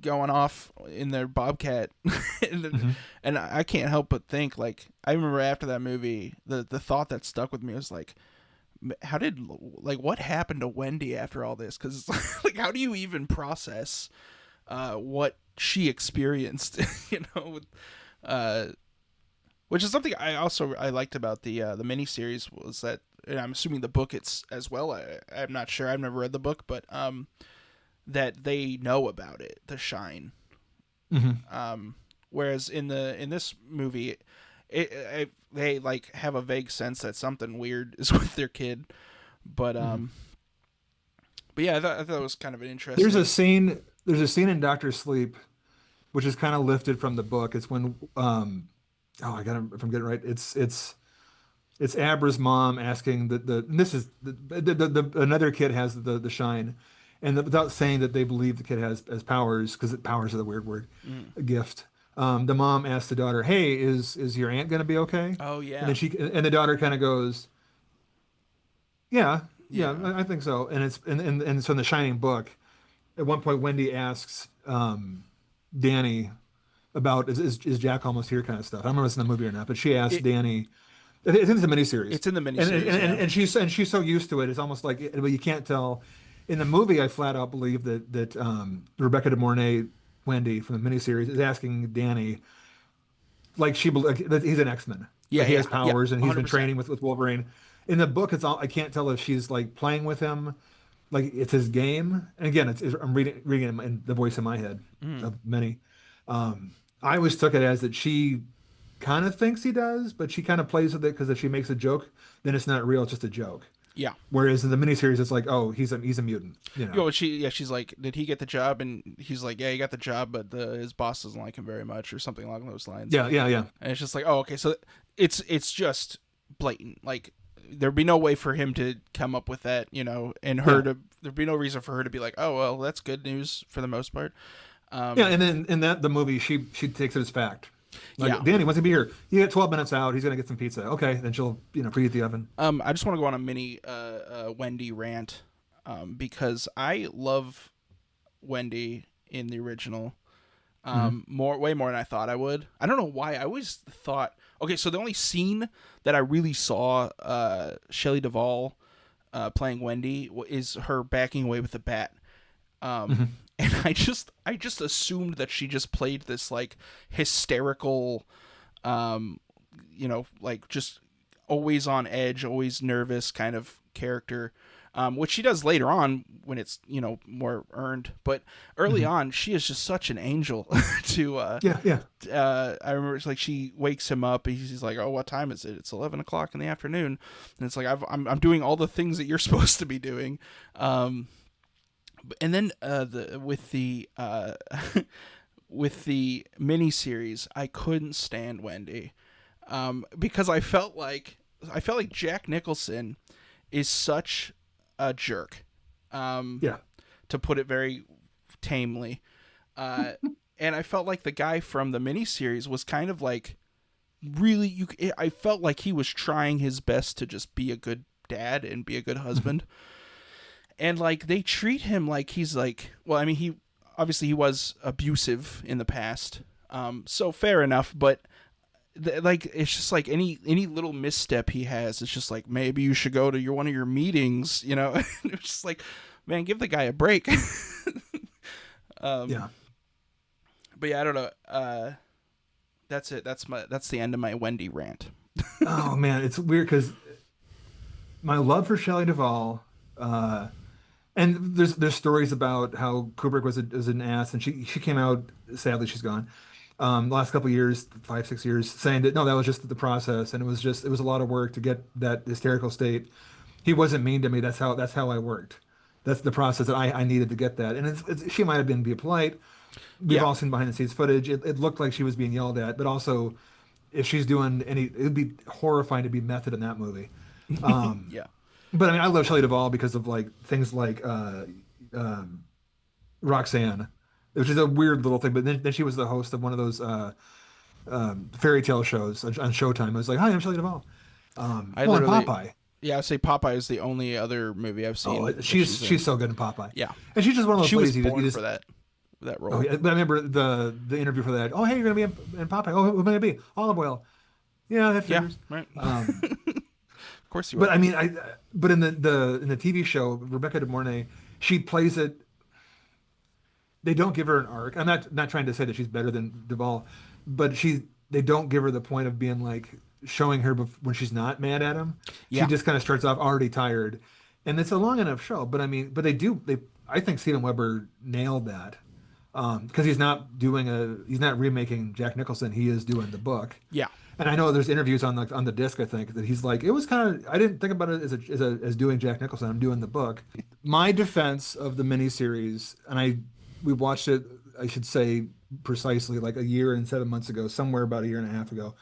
going off in their Bobcat, and I can't help but think like I remember after that movie, the thought that stuck with me was like, what happened to Wendy after all this? Because like, how do you even process what she experienced? Which is something I liked about the miniseries was that, and I'm assuming the book it's as well. I'm not sure. I've never read the book, but that they know about it, The Shine. Whereas in this movie, they like have a vague sense that something weird is with their kid, but yeah, I thought it was kind of an interesting. There's a scene in Doctor Sleep, which is kind of lifted from the book. It's when if I'm getting it right, it's Abra's mom asking another kid has the shine, and without saying that they believe the kid has powers, because powers are the weird word, a gift. The mom asks the daughter, "Hey, is your aunt gonna be okay?" Oh yeah. And the daughter kind of goes, "Yeah, I think so." And so in the Shining book, at one point Wendy asks Danny about is Jack almost here kind of stuff. I don't remember if it's in the movie or not, but she asked Danny. It's in the miniseries. It's in the miniseries, and she's so used to it. It's almost like you can't tell. In the movie, I flat out believe that Rebecca De Mornay, Wendy from the miniseries, is asking Danny, like that he's an X-Men. Yeah, like he has powers, and he's 100%. been training with Wolverine. In the book, I can't tell if she's like playing with him, like it's his game. And again, I'm reading it in the voice in my head of many. I always took it as that she kind of thinks he does, but she kind of plays with it because if she makes a joke, then it's not real; it's just a joke. Yeah. Whereas in the miniseries, it's like, oh, he's a mutant. She's like, did he get the job? And he's like, yeah, he got the job, but his boss doesn't like him very much, or something along those lines. Yeah. And it's just like, oh, okay, so it's just blatant. Like, there'd be no way for him to come up with that, and there'd be no reason for her to be like, oh, well, that's good news for the most part. And then in the movie, she takes it as fact. Like, Danny wants to be here. You get 12 minutes out. He's gonna get some pizza. Okay, then she'll preheat the oven. I just want to go on a mini Wendy rant, because I love Wendy in the original, way more than I thought I would. I don't know why. I always thought, okay, so the only scene that I really saw Shelley Duvall playing Wendy is her backing away with the bat. And I just assumed that she just played this like hysterical, like just always on edge, always nervous kind of character, which she does later on when it's more earned. But early on, she is just such an angel to. I remember it's like she wakes him up. He's like, "Oh, what time is it? It's 11 o'clock in the afternoon," and it's like I'm doing all the things that you're supposed to be doing. And then with the miniseries, I couldn't stand Wendy, because I felt like Jack Nicholson is such a jerk, to put it very tamely, and I felt like the guy from the miniseries was kind of like really I felt like he was trying his best to just be a good dad and be a good husband. And like they treat him like he's like, well, I mean, he was abusive in the past, so fair enough. But like it's just like any little misstep he has, it's just like maybe you should go to one of your meetings, It's just like, man, give the guy a break. But yeah, I don't know. That's it. That's the end of my Wendy rant. Oh man, it's weird because my love for Shelley Duvall. And there's stories about how Kubrick was an ass, and she came out. Sadly, she's gone. the last couple of years, 5, 6 years, saying that no, that was just the process, and it was a lot of work to get that hysterical state. He wasn't mean to me. That's how I worked. That's the process that I needed to get that. And she might have been being polite. We've Yeah. all seen behind the scenes footage. It looked like she was being yelled at, but also if she's doing it would be horrifying to be method in that movie. Yeah. But I mean, I love Shelley Duvall because of like things like Roxanne, which is a weird little thing. But then she was the host of one of those fairy tale shows on Showtime. I was like, "Hi, I'm Shelley Duvall." I Well, and literally, Popeye. yeah, I say Popeye is the only other movie I've seen. Oh, that she's in. so good in Popeye. Yeah. And she's just one of those She was ladies born you just, for that role. Oh, yeah, but I remember the interview for that. Oh, hey, you're gonna be in Popeye. Oh, who's gonna be? Olive Oil. Yeah, that Yeah, figures. right. Of course you But are. I mean, but in the TV show, Rebecca De Mornay, she plays it. They don't give her an arc. I'm not trying to say that she's better than Duvall, but they don't give her the point of being like showing her when she's not mad at him. Yeah. She just kind of starts off already tired, and it's a long enough show. But I mean, but they I think Steven Weber nailed that because he's not remaking Jack Nicholson. He is doing the book. Yeah. And I know there's interviews on the disc. I think that he's like, it was kind of. I didn't think about it as doing Jack Nicholson. I'm doing the book. My defense of the miniseries, and we watched it. I should say precisely like a year and 7 months ago, somewhere about a year and a half ago.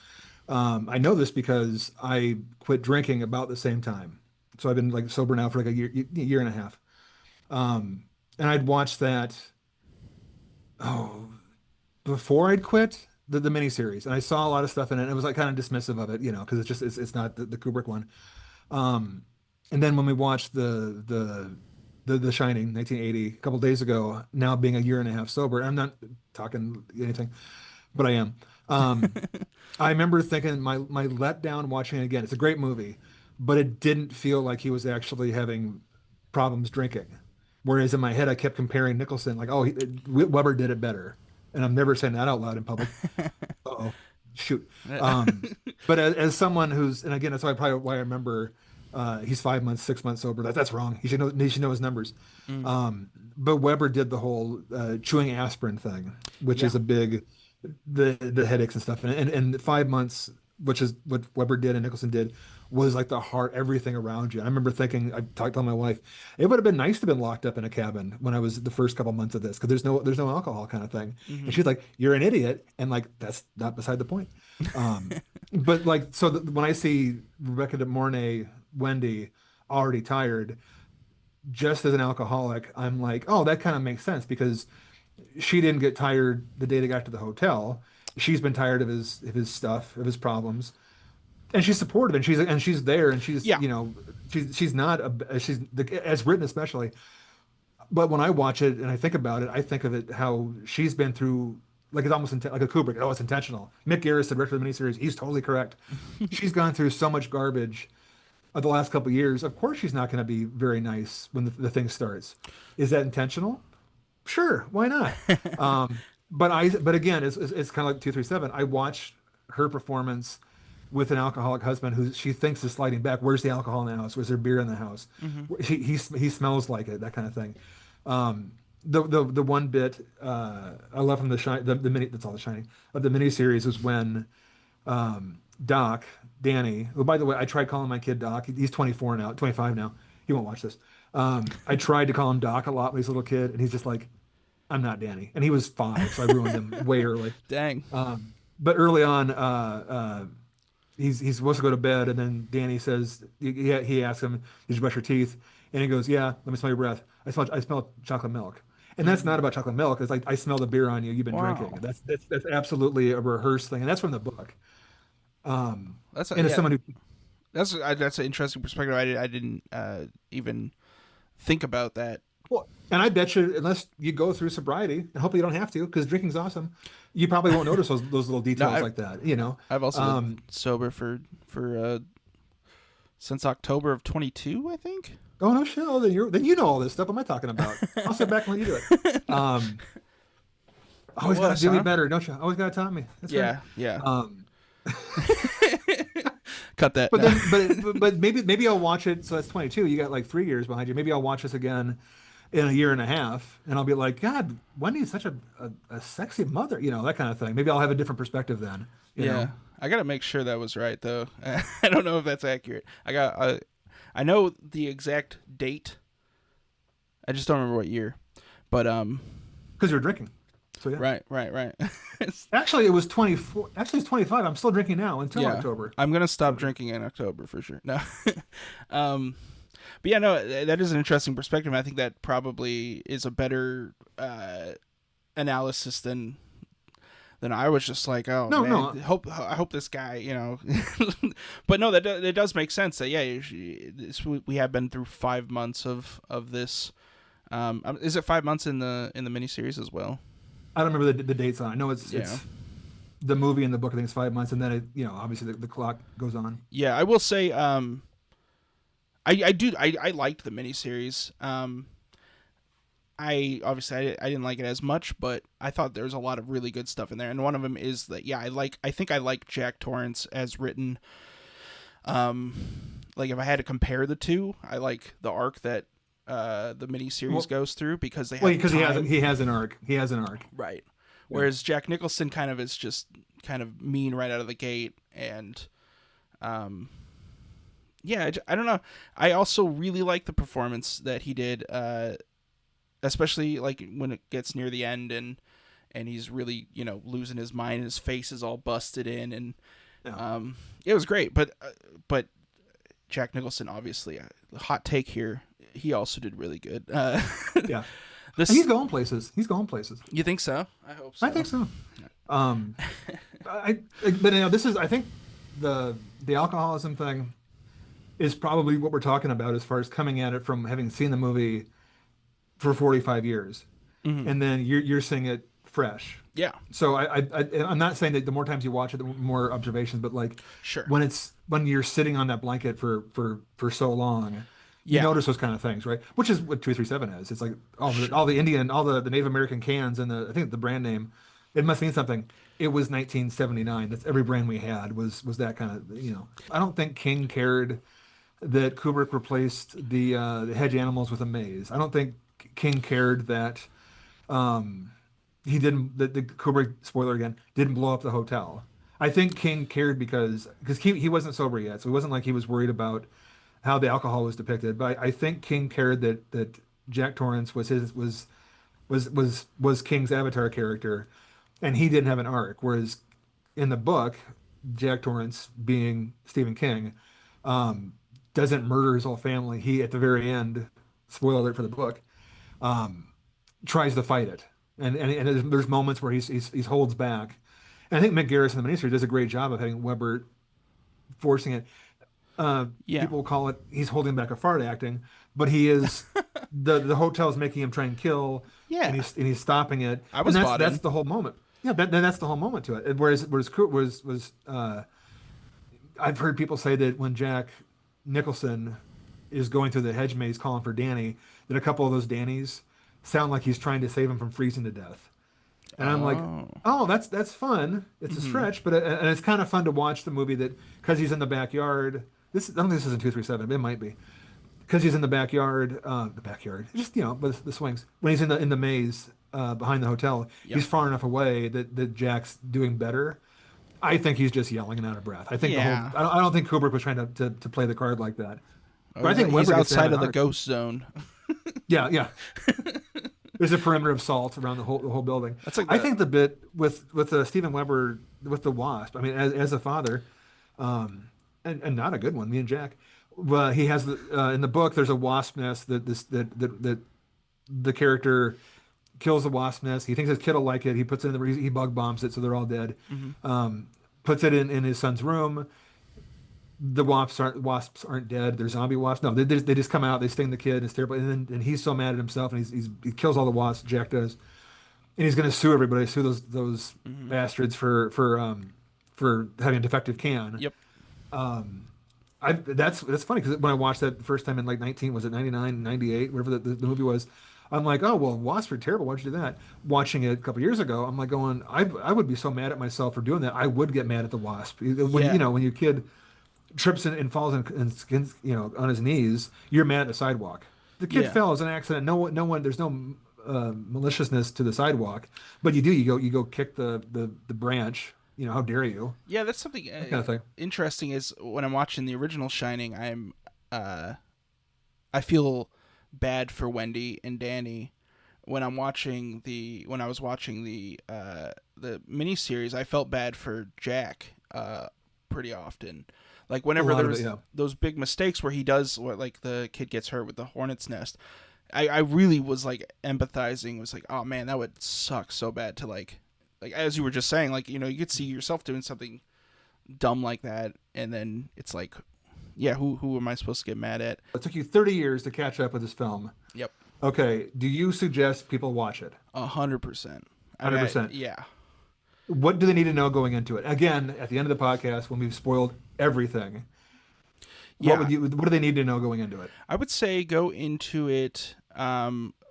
I know this because I quit drinking about the same time. So I've been like sober now for like a year and a half. And I'd watched that. Oh, before I'd quit the miniseries, and I saw a lot of stuff in it. And it was like kind of dismissive of it, because it's not the Kubrick one. And then when we watched the Shining 1980 a couple days ago, now being a year and a half sober, I'm not talking anything, but I am. I remember thinking my letdown watching it again. It's a great movie, but it didn't feel like he was actually having problems drinking. Whereas in my head, I kept comparing Nicholson, like, oh, Weber did it better. And I'm never saying that out loud in public. Uh-oh, shoot. But as someone who's, and again, that's why I remember he's 5 months, 6 months sober. That's wrong. He should know his numbers. But Weber did the whole chewing aspirin thing, which is a big, the headaches and stuff. And 5 months, which is what Weber did and Nicholson did, was like the heart, everything around you. I remember thinking, I talked to my wife, it would have been nice to have been locked up in a cabin when I was the first couple months of this, because there's no alcohol kind of thing. And she's like, you're an idiot. And like, that's not beside the point. But like, so when I see Rebecca De Mornay, Wendy, already tired, just as an alcoholic, I'm like, oh, that kind of makes sense, because she didn't get tired the day they got to the hotel. She's been tired of his stuff, of his problems, and she's supportive, and she's there, and she's she's not as written especially. But when I watch it and I think about it, I think of it how she's been through, like it's almost like a Kubrick. Oh, it's intentional. Mick Garris, the director of the miniseries, he's totally correct. She's gone through so much garbage of the last couple of years. Of course, she's not going to be very nice when the thing starts. Is that intentional? Sure, why not? But again, it's kind of like 237. I watched her performance with an alcoholic husband who she thinks is sliding back. Where's the alcohol in the house? Was there beer in the house? He smells like it, that kind of thing. The one bit I love from the mini, that's all the Shining of the miniseries, was when Doc, Danny, who, by the way, I tried calling my kid Doc. He's 25 now. He won't watch this. I tried to call him Doc a lot when he was a little kid, and he's just like, I'm not Danny. And he was 5, so I ruined him way early. Dang. But early on, he's supposed to go to bed, and then Danny says, he asks him, did you brush your teeth? And he goes, yeah, let me smell your breath. I smell chocolate milk. And that's not about chocolate milk. It's like, I smell the beer on you. You've been drinking. That's absolutely a rehearsed thing. And that's from the book. As someone who, that's an interesting perspective. I didn't even think about that. well, and I bet you, unless you go through sobriety, and hopefully you don't have to, because drinking's awesome, you probably won't notice those little details like that. I've also been sober for since October of 22, I think. Oh no shit! Oh, then you know all this stuff. What am I talking about? I'll sit back and let you do it. Always gotta do me better, don't you? Always gotta top me. That's right. Yeah. Cut that. But maybe I'll watch it. So that's 22. You got like 3 years behind you. Maybe I'll watch this again in a year and a half, and I'll be like, God, Wendy's such a sexy mother, that kind of thing. Maybe I'll have a different perspective then. You Yeah, know? I gotta make sure that was right though. I don't know if that's accurate. I know the exact date. I just don't remember what year. But Because you're drinking. So yeah. right. Actually, it was 24. Actually, it's 25. I'm still drinking now until Yeah. October. I'm gonna stop drinking in October for sure. No. But yeah, no, that is an interesting perspective. I think that probably is a better analysis than I was just like, oh No, man, no. I hope this guy, But no, it does make sense that we have been through 5 months of this. Is it 5 months in the miniseries as well? I don't remember the dates on it. I know it's the movie and the book. I think it's 5 months, and then obviously the clock goes on. Yeah, I will say, I liked the miniseries. I didn't like it as much, but I thought there was a lot of really good stuff in there, and one of them is that I think I like Jack Torrance as written. Like if I had to compare the two, I like the arc that the miniseries goes through because he has an arc. He has an arc, right? Whereas Jack Nicholson kind of is just kind of mean right out of the gate, and I don't know. I also really like the performance that he did. Especially like when it gets near the end and he's really losing his mind and his face is all busted in and it was great, but Jack Nicholson, obviously, hot take here, he also did really good. Yeah, he's going places. You think so? I hope so. I think so. This is, I think the alcoholism thing is probably what we're talking about as far as coming at it from having seen the movie for 45 years, and then you're seeing it fresh. Yeah. So I'm not saying that the more times you watch it, the more observations, but like sure, when you're sitting on that blanket for so long, you notice those kind of things, right? Which is what 237 is. It's like all the Indian, all the Native American cans, and I think the brand name, it must mean something. It was 1979. That's every brand we had was that kind of. I don't think King cared that Kubrick replaced the hedge animals with a maze. I don't think King cared that he didn't, the Kubrick, spoiler again, didn't blow up the hotel. I think King cared because he wasn't sober yet, so it wasn't like he was worried about how the alcohol was depicted. But I think King cared that Jack Torrance was King's avatar character, and he didn't have an arc. Whereas in the book, Jack Torrance, being Stephen King, doesn't murder his whole family. He, at the very end, spoiler alert for the book, tries to fight it, and there's moments where he holds back, and I think Mick Garris in the miniseries does a great job of having Weber forcing it. People call it he's holding back a fart acting, but he is the hotel's making him try and kill, and he's stopping it. That's the whole moment. Yeah, that's the whole moment to it. Whereas I've heard people say that when Jack Nicholson is going through the hedge maze calling for Danny, that a couple of those Dannys sound like he's trying to save him from freezing to death. And I'm like, oh, that's fun. It's a stretch, but and it's kind of fun to watch the movie that because he's in the backyard. I don't think this is in 237. But it might be because he's in the backyard. Just with the swings when he's in the maze behind the hotel. Yep. He's far enough away that Jack's doing better. I think he's just yelling and out of breath. I think I don't think Kubrick was trying to play the card like that. But I think he's outside of the ghost zone. Yeah. There's a perimeter of salt around the whole building. I think the bit with Steven Weber with the wasp. I mean, as a father, and not a good one. Me and Jack, he has in the book. There's a wasp nest that the character kills the wasp nest. He thinks his kid will like it. He puts it in he bug bombs it so they're all dead. Mm-hmm. Puts it in his son's room. The wasps aren't dead. They're zombie wasps. No, they just come out. They sting the kid. It's terrible. And he's so mad at himself, and he kills all the wasps. Jack does, and he's going to sue everybody. Sue those bastards for having a defective can. Yep. That's funny because when I watched that the first time in like 99, 98, whatever the movie was, I'm like, oh well, wasps are terrible. Why'd you do that? Watching it a couple years ago, I'm like going, I would be so mad at myself for doing that. I would get mad at the wasp when your kid trips and falls and skins on his knees, you're mad at the sidewalk. The kid Yeah. fell. It was an accident. No one. There's no maliciousness to the sidewalk, but you go kick the branch. How dare you? Yeah, that's something That kind of thing. interesting. Is when I'm watching the original Shining, I feel bad for Wendy and Danny. When I was watching the miniseries, I felt bad for Jack pretty often. Like A whenever lot of there's it, yeah. those big mistakes where he does what, like the kid gets hurt with the hornet's nest, I really was like empathizing. It was like, oh man, that would suck so bad to like as you were just saying, like, you could see yourself doing something dumb like that, and then it's like, yeah, who am I supposed to get mad at? It took you 30 years to catch up with this film. Yep, Okay, do you suggest people watch it? 100%. 100%. Yeah. What do they need to know going into it? Again, at the end of the podcast, when we've spoiled everything, Yeah. what do they need to know going into it? I would say go into it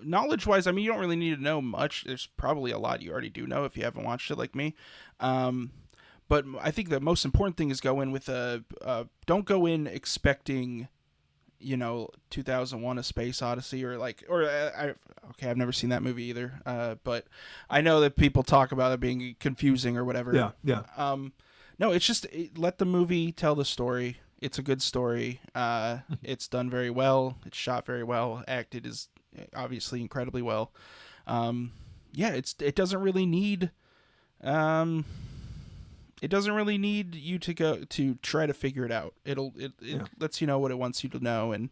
knowledge-wise. I mean, you don't really need to know much. There's probably a lot you already do know if you haven't watched it like me. But I think the most important thing is go in with don't go in expecting, 2001: A Space Odyssey I've never seen that movie either. But I know that people talk about it being confusing or whatever. Yeah, yeah. No, it's just let the movie tell the story. It's a good story. It's done very well. It's shot very well. Acted is obviously incredibly well. Yeah, it doesn't really need. It doesn't really need you to go to try to figure it out. It lets you know what it wants you to know, and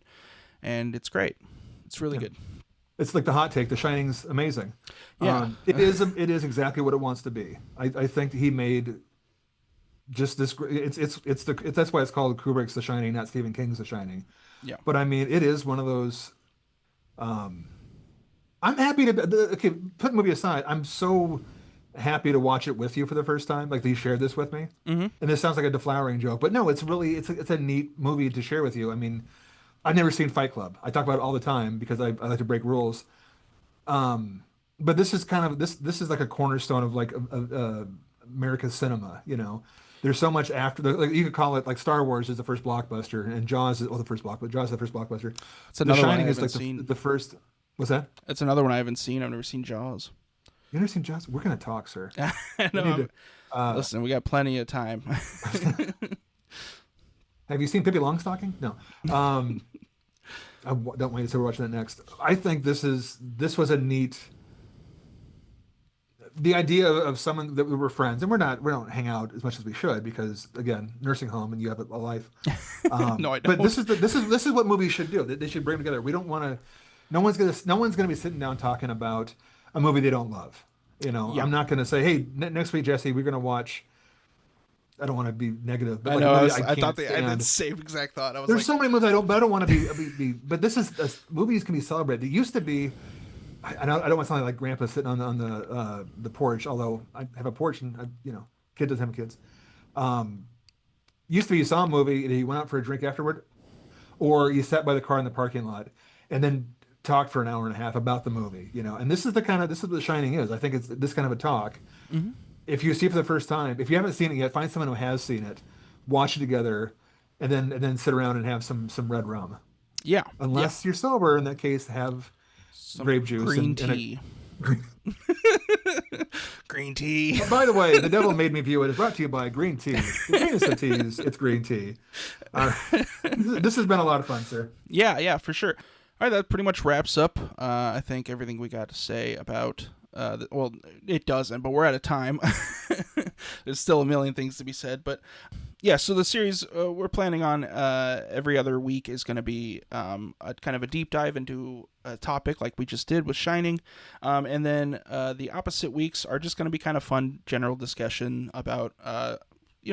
it's great. It's really good. It's like the hot take. The Shining's amazing. Yeah. It is exactly what it wants to be. I think he made just this. That's why it's called Kubrick's The Shining, not Stephen King's The Shining. Yeah. But I mean, it is one of those. I'm happy to. Okay, put the movie aside. I'm so happy to watch it with you for the first time. Like, you shared this with me, and this sounds like a deflowering joke, but no, it's a neat movie to share with you. I mean, I've never seen Fight Club. I talk about it all the time because I like to break rules. But this is kind of this is like a cornerstone of like America's cinema. There's so much after you could call it like Star Wars is the first blockbuster, and Jaws is the first blockbuster. Jaws is the first blockbuster. It's another The one I Shining is haven't like seen. the first. What's that? It's another one I haven't seen. I've never seen Jaws. You never seen Jaws? We're gonna talk, sir. No, listen, we got plenty of time. Have you seen Pippi Longstocking? No. I don't wait until we're watching that next. I think this was a neat. The idea of someone that we were friends, and we don't hang out as much as we should because, again, nursing home and you have a life. No, I don't. But this is what movies should do. They should bring them together. We don't want to. No one's gonna be sitting down talking about a movie they don't love. Yeah. I'm not gonna say, hey, next week, Jesse, we're gonna watch. I don't want to be negative, but I know. I can't thought I had stand. the same exact thought. I was There's like, so many movies I don't want to be. But this is movies can be celebrated. It used to be. I don't want to sound like Grandpa sitting on the porch. Although I have a porch and kid doesn't have kids. Used to be you saw a movie and you went out for a drink afterward, or you sat by the car in the parking lot, and then talked for an hour and a half about the movie. And this is what The Shining is. I think it's this kind of a talk. Mm-hmm. If you see it for the first time, if you haven't seen it yet, find someone who has seen it, watch it together, and then sit around and have some red rum. yeah. Unless you're sober, in that case, have Some grape juice, green tea. Green tea. By the way, The Devil Made Me View It is brought to you by Green Tea. The genus of teas, it's green tea. This has been a lot of fun, sir. Yeah, for sure. All right, that pretty much wraps up, I think, everything we got to say about... well, it doesn't, but we're out of time. There's still a million things to be said, but yeah. So the series we're planning on every other week is going to be a kind of a deep dive into a topic like we just did with Shining, and then the opposite weeks are just going to be kind of fun general discussion about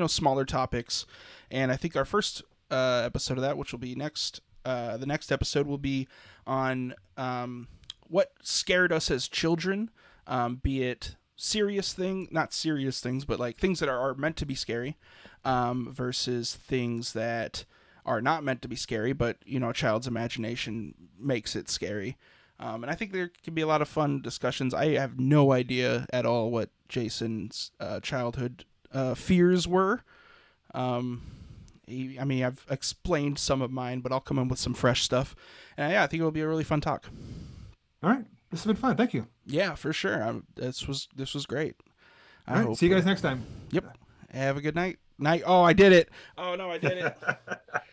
smaller topics. And I think our first episode of that, which will be next, the next episode will be on what scared us as children. Be it not serious things, but like things that are meant to be scary, versus things that are not meant to be scary, but a child's imagination makes it scary. And I think there can be a lot of fun discussions. I have no idea at all what Jason's childhood fears were. I mean, I've explained some of mine, but I'll come in with some fresh stuff. And yeah, I think it'll be a really fun talk. All right. This has been fun. Thank you. Yeah, for sure. This was great. All right. See you guys next time. Yep. Have a good night. Oh, I did it. Oh no, I did it.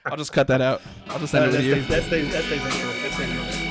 I'll just cut that out. I'll just end it with you. That stays intro.